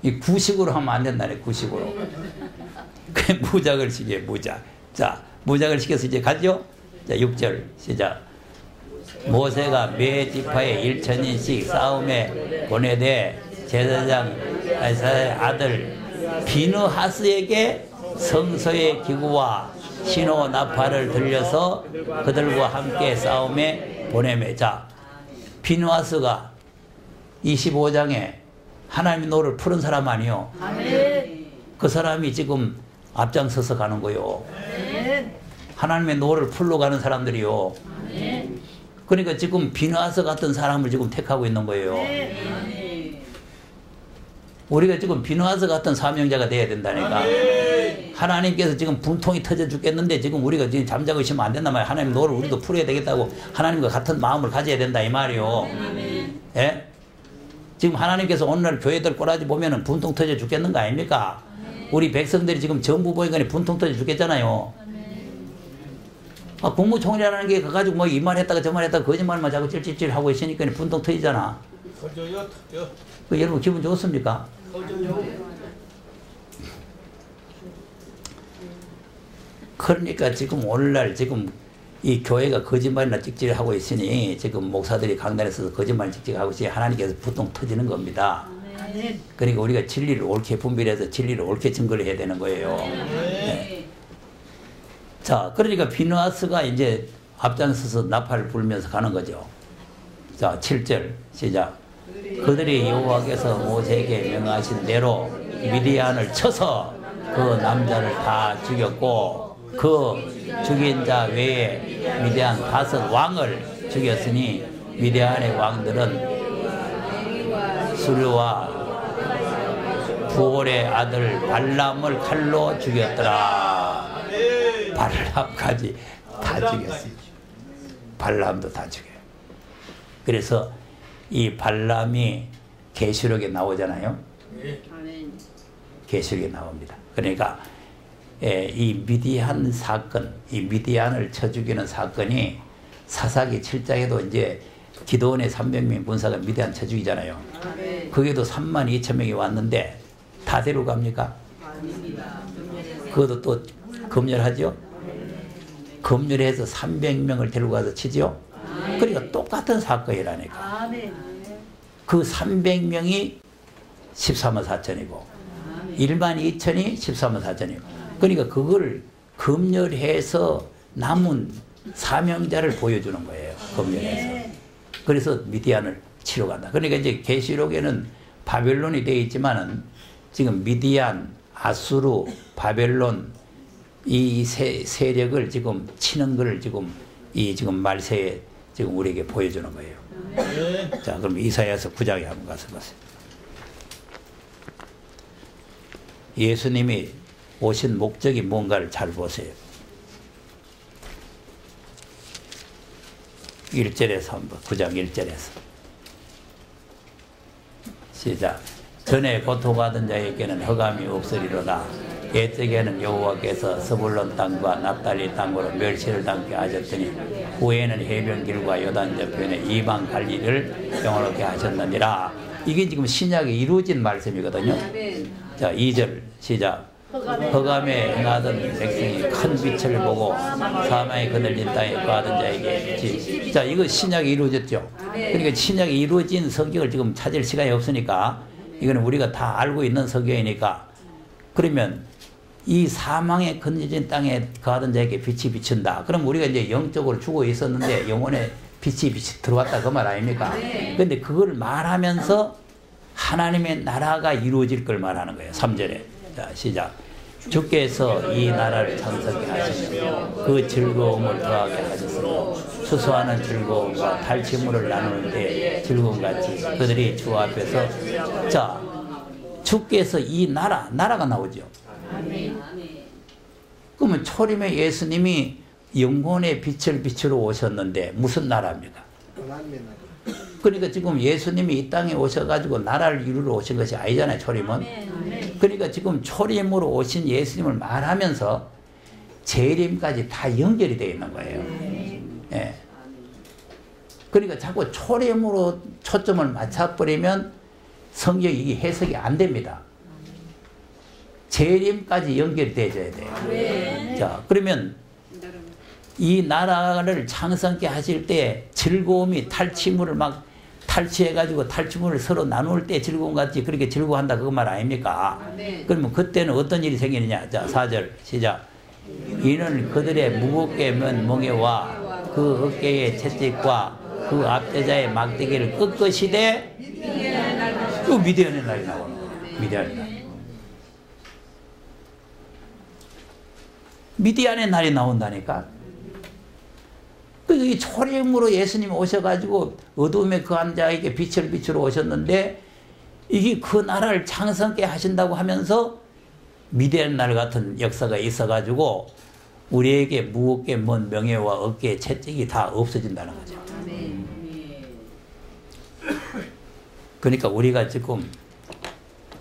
A: 이 구식으로 하면 안 된다네, 구식으로. 그 무장을 시켜요, 무장. 자, 무장을 시켜서 이제 가죠? 자, 6절 시작. 모세가 매 지파에 1,000인씩 싸움에 보내되 제사장 아사의 아들 비느하스에게 성소의 기구와 신호 나팔을 들려서 그들과 함께 싸움에 보내매. 자, 비느하스가 25장에 하나님의 노를 푸른 사람 아니요. 그 사람이 지금 앞장서서 가는 거요. 하나님의 노를 풀러 가는 사람들이요. 그러니까 지금 비느하스 같은 사람을 지금 택하고 있는 거예요. 우리가 지금 비느하스 같은 사명자가 돼야 된다니까. 하나님께서 지금 분통이 터져 죽겠는데 지금 우리가 지금 잠자고 있으면 안 된단 말이야. 하나님 노를 우리도 풀어야 되겠다고 하나님과 같은 마음을 가져야 된다 이 말이요. 예? 지금 하나님께서 오늘날 교회들 꼬라지 보면은 분통 터져 죽겠는 거 아닙니까? 우리 백성들이 지금 전부 보니까 분통 터져 죽겠잖아요. 아, 국무총리라는 게 가가지고 뭐 이 말 했다가 저 말 했다가 거짓말만 자꾸 찔찔찔 하고 있으니까 분통 터지잖아.
D: 터져요.
A: 그 여러분 기분 좋습니까? 그러니까 지금 오늘날 지금 이 교회가 거짓말이나 찍찍하고 있으니 지금 목사들이 강단에 서서 거짓말 찍찍하고 있으니 하나님께서 부통 터지는 겁니다. 그러니까 우리가 진리를 옳게 분별해서 진리를 옳게 증거를 해야 되는 거예요. 네. 자, 그러니까 비누아스가 이제 앞장서서 나팔을 불면서 가는 거죠. 자, 7절 시작. 그들이 여호와께서 모세에게 명하신 대로 미디안을 쳐서 그 남자를 다 죽였고 그 죽인 자 외에 미디안 5 왕을 죽였으니 미디안의 왕들은 수르와 부올의 아들 발람을 칼로 죽였더라. 발람까지 다 죽였어요. 발람도 다 죽여요. 그래서 이 발람이 계시록에 나오잖아요. 계시록에 나옵니다. 그러니까 이 미디안 사건, 이 미디안을 쳐 죽이는 사건이 사사기 7장에도 이제 기도원의 300명 군사가 미디안 쳐 죽이잖아요. 거기도 32,000명이 왔는데 다 데려갑니까? 그것도 또 검열하죠? 검열해서 300명을 데려가서 치죠? 그러니까 똑같은 사건이라니까. 그 300명이 13만 4천이고 1만 2천이 13만 4천이고 그러니까 그걸 검열해서 남은 사명자를 보여주는 거예요. 검열해서. 그래서 미디안을 치러 간다. 그러니까 이제 계시록에는 바벨론이 되어 있지만은 지금 미디안, 아수르, 바벨론 이 세력을 지금 치는 걸 지금 말세에 지금 우리에게 보여주는 거예요. 자, 그럼 이사야서 9장에 한번 가서 보세요. 예수님이 오신 목적이 뭔가를 잘 보세요. 1절에서 한번 9장 1절에서 시작. 전에 고통받은 자에게는 흑암이 없으리로다. 옛적에는 여호와께서 스불론 땅과 납달리 땅으로 멸시를 당케 하셨더니 후에는 해변길과 요단 저편에 이방 갈릴리를 평화롭게 하셨느니라. 이게 지금 신약에 이루어진 말씀이거든요. 자, 2절 시작. 흑암에 행하던 백성이 큰 빛을 보고 사망에 그늘진 땅에 거하던 자에게. 자, 이거 신약에 이루어졌죠. 그러니까 신약에 이루어진 성경을 지금 찾을 시간이 없으니까 이거는 우리가 다 알고 있는 성경이니까 그러면 이 사망에 그늘진 땅에 거하던 자에게 빛이 비친다. 그럼 우리가 이제 영적으로 죽어 있었는데 영혼에 빛이 들어왔다 그 말 아닙니까? 그런데 그걸 말하면서 하나님의 나라가 이루어질 걸 말하는 거예요. 3절에. 자, 시작. 주께서 이 나라를 창설케 하시며 그 즐거움을 더하게 하셨으므로 수수하는 즐거움과 탈취물을 나누는 데 즐거움같이 그들이 주 앞에서. 자, 주께서 이 나라가 나오죠. 그러면 초림의 예수님이 영혼의 빛을 비추러 오셨는데 무슨 나라입니까? 그러니까 지금 예수님이 이 땅에 오셔가지고 나라를 이루러 오신 것이 아니잖아요. 초림은. 그러니까 지금 초림으로 오신 예수님을 말하면서 재림까지 다 연결이 되어 있는 거예요. 예. 그러니까 자꾸 초림으로 초점을 맞춰버리면 성경이 이게 해석이 안 됩니다. 재림까지 연결이 되어야 돼요. 자, 그러면 이 나라를 창성케 하실 때 즐거움이 탈취물을 막 탈취해가지고 탈취물을 서로 나눌 때 즐거움 같이 그렇게 즐거워한다 그거 말 아닙니까? 그러면 그때는 어떤 일이 생기느냐? 자, 4절 시작. 이는 그들의 무겁게 맨 멍에와 그 어깨의 채찍과 그 앞대자의 막대기를 꺾으시되 그 미디안의 날이 나오는 거예요. 미디안의 날. 미디안의 날이 나온다니까. 이 초림으로 예수님이 오셔가지고 어둠에 그한 자에게 빛을 비추러 오셨는데 이게 그 나라를 창성케 하신다고 하면서 미디안 날 같은 역사가 있어가지고 우리에게 무겁게 먼 명예와 어깨의 채찍이 다 없어진다는 거죠. 그러니까 우리가 지금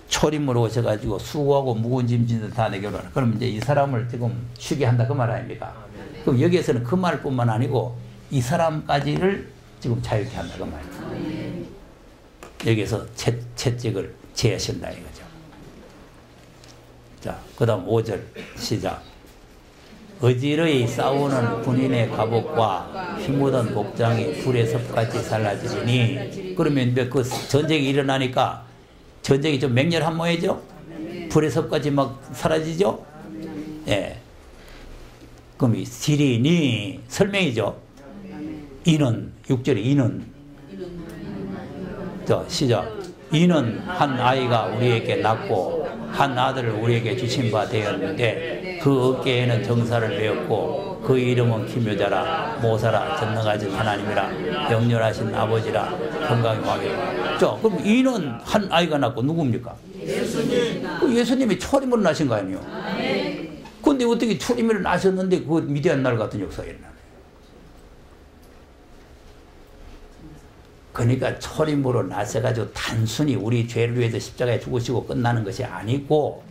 A: 초림으로 오셔가지고 수고하고 무거운 짐진들 다 내게로 하라. 그럼 이제 이 사람을 지금 쉬게 한다 그 말 아닙니까? 그럼 여기에서는 그 말뿐만 아니고 이 사람까지를 지금 자유케 한다 그 말이에요. 여기에서 채찍을 제하신다 이거죠. 자, 그 다음 5절 시작. 어지러이 싸우는 군인의 갑옷과 피 묻은 복장이 불의 섭같이 살라지리니. 그러면 그 전쟁이 일어나니까 전쟁이 좀 맹렬한 모양이죠. 불의 섭같이 막 사라지죠. 예. 그럼 이 시린이 설명이죠. 이는 6절에 이는 자 시작. 이는 한 아이가 우리에게 낳고 한 아들을 우리에게 주신 바 되었는데 그 어깨에는 정사를 메었고 그 이름은 기묘자라 모사라 전능하신 하나님이라 영렬하신 아버지라 건강의 왕이라. 자 그럼 이는 한 아이가 낳고 누굽니까? 예수님이 초림으로 나신 거 아니에요? 근데 어떻게 초림으로 나셨는데 그 미디안 날 같은 역사가 일어나요? 그러니까 초림으로 나셔가지고 단순히 우리 죄를 위해서 십자가에 죽으시고 끝나는 것이 아니고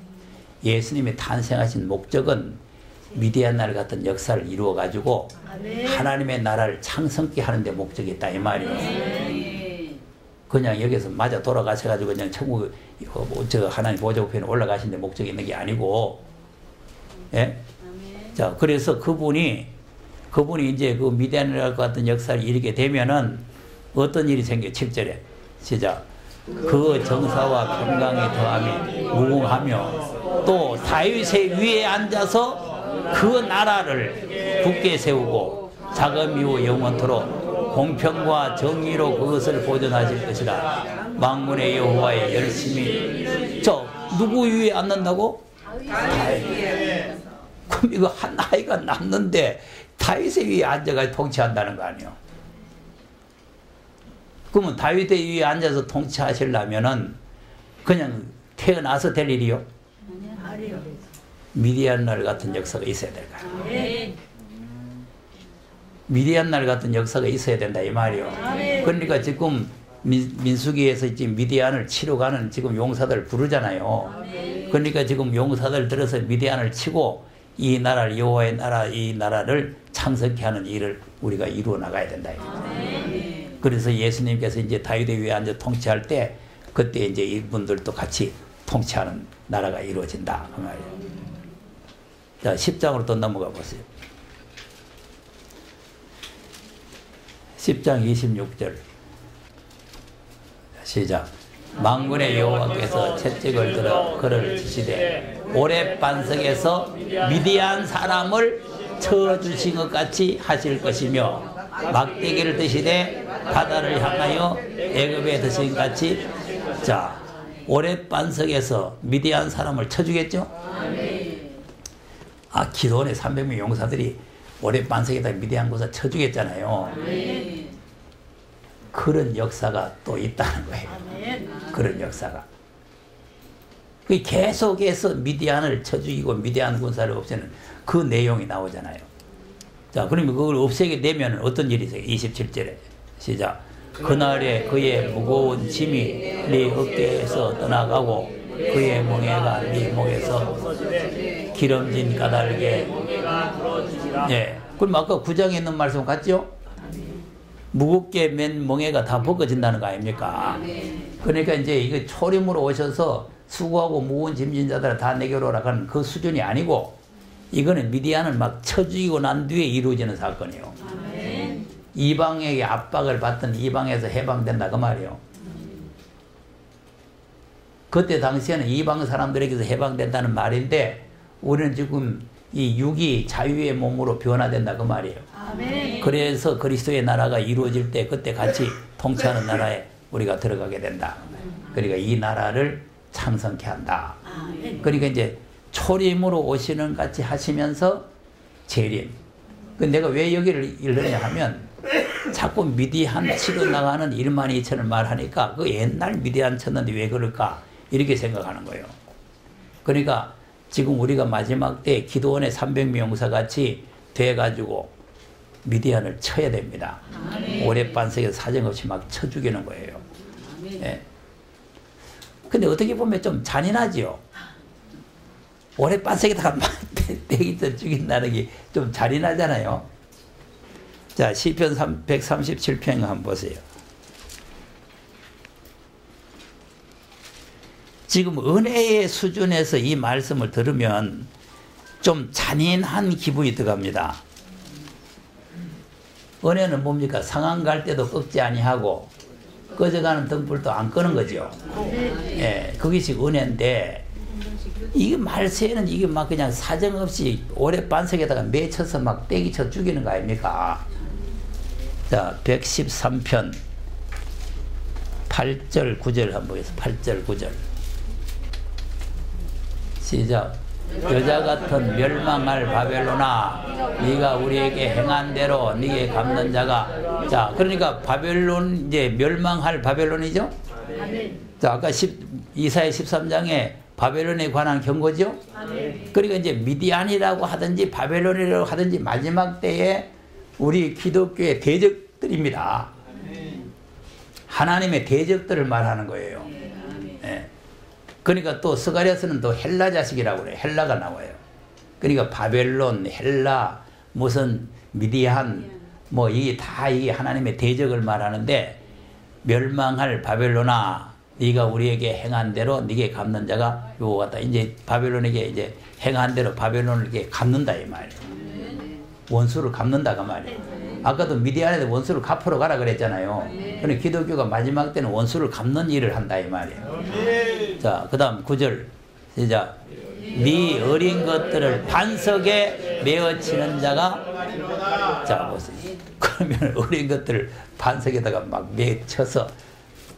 A: 예수님이 탄생하신 목적은 미디안 날 같은 역사를 이루어가지고 하나님의 나라를 창성케 하는 데 목적이 있다 이 말이에요. 그냥 여기서 맞아 돌아가셔가지고 그냥 천국 저 하나님 보좌우편에 올라가신 데 목적이 있는 게 아니고 예? 자 그래서 그분이 이제 그 미디안 날 같은 역사를 이루게 되면은 어떤 일이 생겨? 7절에 시작. 그 정사와 평강이 더함이 무궁하며 또 다윗의 위에 앉아서 그 나라를 굳게 세우고 자금 이후 영원토록 공평과 정의로 그것을 보존하실 것이라. 만군의 여호와의 열심히 누구 위에 앉는다고? 다윗. 그럼 이거 한 아이가 낳는데 다윗의 위에 앉아가 통치한다는 거 아니에요? 그러면 다윗의 위에 앉아서 통치하시려면은 그냥 태어나서 될 일이요? 아니요. 미디안 날 같은 역사가 있어야 될 거야. 네. 미디안 날 같은 역사가 있어야 된다 이 말이요. 네. 그러니까 지금 민수기에서 지금 미디안을 치러 가는 지금 용사들 부르잖아요. 네. 그러니까 지금 용사들 들어서 미디안을 치고 이 나라를 여호와의 나라 이 나라를 창설케 하는 일을 우리가 이루어 나가야 된다. 네. 그래서 예수님께서 이제 다윗의 위에 앉아 통치할 때 그때 이제 이분들도 같이 통치하는 나라가 이루어진다 그 말이에요. 자 10장으로 또 넘어가 보세요. 10장 26절 시작. 만군의 여호와께서 채찍을 들어 그를 치시되 오래 반석에서 미디안 사람을 쳐주신 것 같이 하실 것이며 막대기를 드시되 바다를 향하여 애굽에 드신 같이. 자 오래 반석에서 미디안 사람을 쳐주겠죠? 아 기도원의 300명 용사들이 오래 반석에다 미디안 고사 쳐주겠잖아요. 그런 역사가 또 있다는 거예요. 그런 역사가 계속해서 미디안을 쳐죽이고 미디안 군사를 없애는 그 내용이 나오잖아요. 자 그러면 그걸 없애게 되면 어떤 일이 있어요? 27절에 시작. 그날에 그의 무거운 짐이 네 어깨에서 떠나가고 그의 멍에가 네 목에서 기름진 까닭에. 네. 그럼 아까 9장에 있는 말씀 같죠? 무겁게 맨 멍에가 다 벗겨진다는 거 아닙니까? 그러니까 이제 이거 초림으로 오셔서 수고하고 무거운 짐진 자들을 다 내게로 오라가는 그 수준이 아니고 이거는 미디안을 막 쳐죽이고 난 뒤에 이루어지는 사건이에요. 이방에게 압박을 받던 이방에서 해방된다 그 말이에요. 그때 당시에는 이방 사람들에게서 해방된다는 말인데 우리는 지금 이 육이 자유의 몸으로 변화된다 그 말이에요. 그래서 그리스도의 나라가 이루어질 때 그때 같이 통치하는 나라에 우리가 들어가게 된다. 그러니까 이 나라를 창성케 한다. 그러니까 이제 초림으로 오시는 같이 하시면서 재림. 내가 왜 여기를 읽느냐 하면 자꾸 미디안 치러 나가는 1만 2천을 말하니까 그 옛날 미디안 쳤는데 왜 그럴까 이렇게 생각하는 거예요. 그러니까 지금 우리가 마지막 때 기도원의 300명 용사같이 돼가지고 미디안을 쳐야 됩니다. 오래 반석에서 사정없이 막 쳐 죽이는 거예요. 예. 근데 어떻게 보면 좀 잔인하지요. 오래 반석에다가 막 대기쳐 죽인다는 게 좀 잔인하잖아요. 자, 시편 137편 한번 보세요. 지금 은혜의 수준에서 이 말씀을 들으면 좀 잔인한 기분이 들어갑니다. 은혜는 뭡니까? 상한 갈 때도 꺾지 아니하고 꺼져가는 등불도 안 끄는 거죠. 예, 그것이 은혜인데 이게 말세에는 이게 막 그냥 사정없이 오래 반석에다가 매쳐서 막 떼기쳐 죽이는 거 아닙니까? 자, 113편 8절 9절 한번 보겠습니다. 8절 9절 시작. 여자 같은 멸망할 바벨론아, 네가 우리에게 행한 대로 네게 갚는 자가. 자, 그러니까 바벨론 이제 멸망할 바벨론이죠. 자, 아까 이사야 13장에 바벨론에 관한 경고죠. 그러니까 이제 미디안이라고 하든지 바벨론이라고 하든지 마지막 때에 우리 기독교의 대적들입니다. 하나님의 대적들을 말하는 거예요. 네. 그러니까 또 스가랴서는 또 헬라 자식이라고 그래요. 헬라가 나와요. 그러니까 바벨론, 헬라, 무슨 미디안, 뭐 이게 다 이게 하나님의 대적을 말하는데, 멸망할 바벨론아, 네가 우리에게 행한 대로 네게 갚는 자가 요거 같다. 이제 바벨론에게 이제 행한 대로 바벨론에게 갚는다 이 말이에요. 원수를 갚는다가 말이에요. 아까도 미디안에도 원수를 갚으러 가라 그랬잖아요. 그런데 기독교가 마지막 때는 원수를 갚는 일을 한다 이 말이에요. 자, 그 다음 9절 시작. 네 어린 것들을 반석에 메어치는 자가. 자, 보세요. 그러면 어린 것들을 반석에다가 막 메쳐서,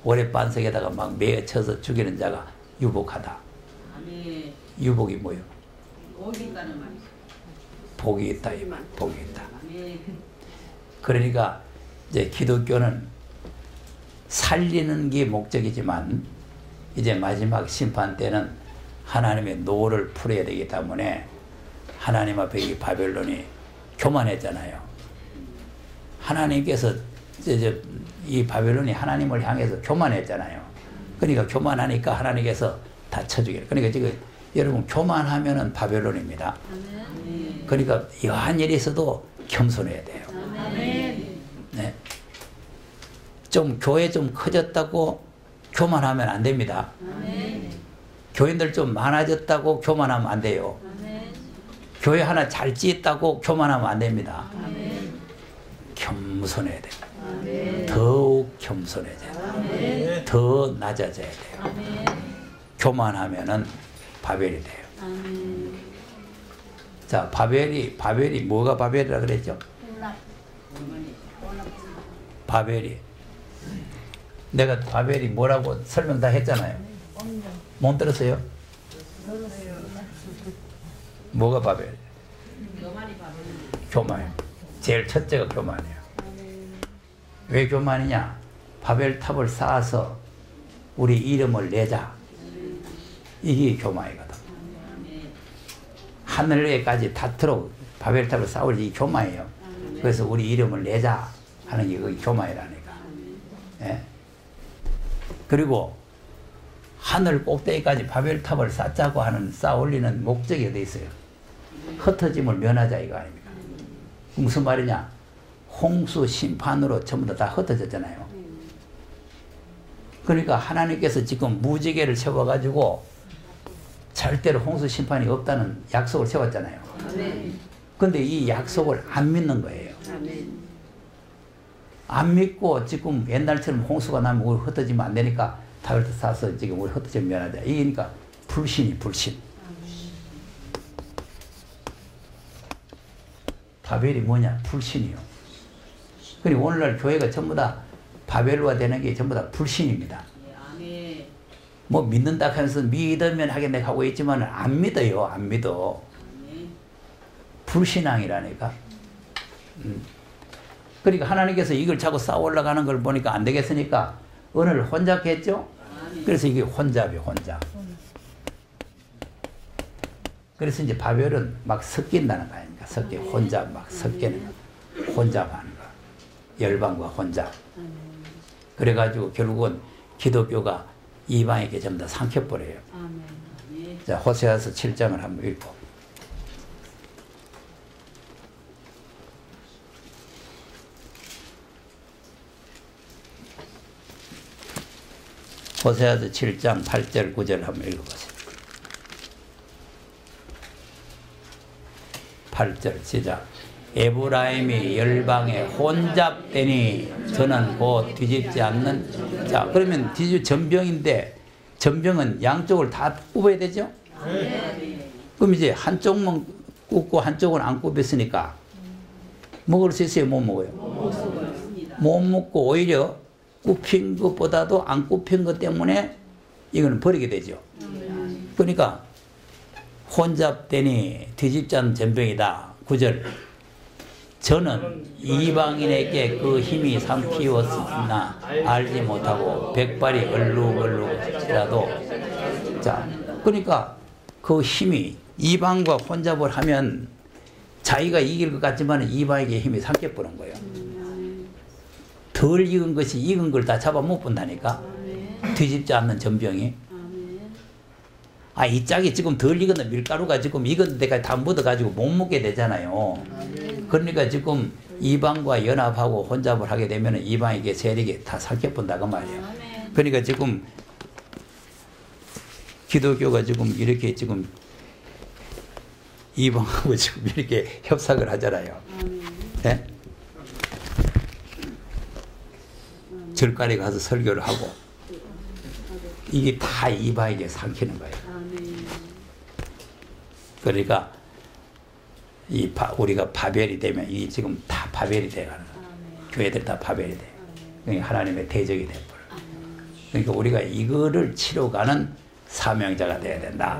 A: 오래 반석에다가 막 메쳐서 죽이는 자가 유복하다. 유복이 뭐예요? 복이 있다 이 말. 복이 있다. 그러니까 이제 기독교는 살리는 게 목적이지만 이제 마지막 심판 때는 하나님의 노를 풀어야 되기 때문에, 하나님 앞에 이 바벨론이 교만했잖아요. 하나님께서 이제 이 바벨론이 하나님을 향해서 교만했잖아요. 그러니까 교만하니까 하나님께서 다 쳐주게. 그러니까 지금 여러분 교만하면은 바벨론입니다. 그러니까 여한 일이 있어도 겸손해야 돼요. 네. 좀 교회 좀 커졌다고 교만하면 안 됩니다. 교인들 좀 많아졌다고 교만하면 안 돼요. 교회 하나 잘 짓다고 교만하면 안 됩니다. 겸손해야 돼요. 더욱 겸손해져야 돼요. 더 낮아져야 돼요. 교만하면은 바벨이 돼요. 자, 바벨이 뭐가 바벨이라 그랬죠? 바벨이, 내가 바벨이 뭐라고 설명 다 했잖아요. 못 들었어요? 뭐가 바벨? 교만. 제일 첫째가 교만이에요. 왜 교만이냐? 바벨탑을 쌓아서 우리 이름을 내자. 이게 교만이거든. 하늘에까지 닿도록 바벨탑을 쌓을 이 교만이에요. 그래서 우리 이름을 내자 하는 게 그게 교만이라니까. 예? 그리고 하늘 꼭대기까지 바벨탑을 쌓자고 하는 쌓아올리는 목적이 어디 있어요? 흩어짐을 면하자 이거 아닙니까? 무슨 말이냐? 홍수 심판으로 전부 다 흩어졌잖아요. 그러니까 하나님께서 지금 무지개를 세워가지고 절대로 홍수 심판이 없다는 약속을 세웠잖아요. 근데 이 약속을 안 믿는 거예요. 안 믿고 지금 옛날처럼 홍수가 나면 우리 흩어지면 안 되니까 타월도 싸서 지금 우리 흩어지면 면하자. 이니까 불신이 불신. 바벨이 뭐냐? 불신이요. 그리고 오늘날 교회가 전부 다 바벨로가 되는 게 전부 다 불신입니다. 뭐 믿는다 하면서 믿으면 하겠네 하고 있지만 안 믿어요. 안 믿어. 불신앙이라니까. 그러니까 하나님께서 이걸 자꾸 쌓아 올라가는 걸 보니까 안 되겠으니까 은을 혼잡했죠. 그래서 이게 혼잡이에요. 혼잡. 그래서 이제 바벨은 막 섞인다는 거 아닙니까? 혼잡 막 섞이는 거. 혼잡하는 거. 열방과 혼잡. 그래가지고 결국은 기독교가 이방에게 전부 다 삼켜버려요. 자, 호세아서 7장을 한번 읽고. 호세아서 7장 8절 9절 한번 읽어보세요. 8절 시작. 에브라임이 열방에 혼잡되니 저는 곧 뒤집지 않는. 자, 그러면 전병인데 전병은 양쪽을 다 뽑아야 되죠? 그럼 이제 한쪽만 굽고 한쪽은 안 굽혔으니까 먹을 수 있어요? 못 먹어요? 못 먹고 오히려 굽힌 것보다도 안 굽힌 것 때문에 이거는 버리게 되죠. 그러니까 혼잡되니 뒤집자는 전병이다. 9절. 저는 이방인에게 그 힘이 삼키웠으나 알지 못하고 백발이 얼룩얼룩이라도. 자, 그러니까 그 힘이 이방과 혼잡을 하면 자기가 이길 것 같지만 이방에게 힘이 삼켜버린 거예요. 덜 익은 것이 익은 걸 다 잡아 못 본다니까. 뒤집지 않는 전병이. 아, 이 짝이 지금 덜 익은 밀가루가 지금 익은 데까지 다 묻어가지고 못 먹게 되잖아요. 그러니까 지금 이방과 연합하고 혼잡을 하게 되면 이방에게 세력이 다 삼켜본다고 말이에요. 그러니까 지금 기독교가 지금 이렇게 지금 이방하고 지금 이렇게 협상을 하잖아요. 네? 절간에 가서 설교를 하고 이게 다 이방에게 삼키는 거예요. 그러니까 우리가 바벨이 되면 이 지금 다 바벨이 돼가는 거예요. 교회들 다 바벨이 돼. 그러니까 하나님의 대적이 돼버려. 그러니까 우리가 이거를 치러가는 사명자가 돼야 된다.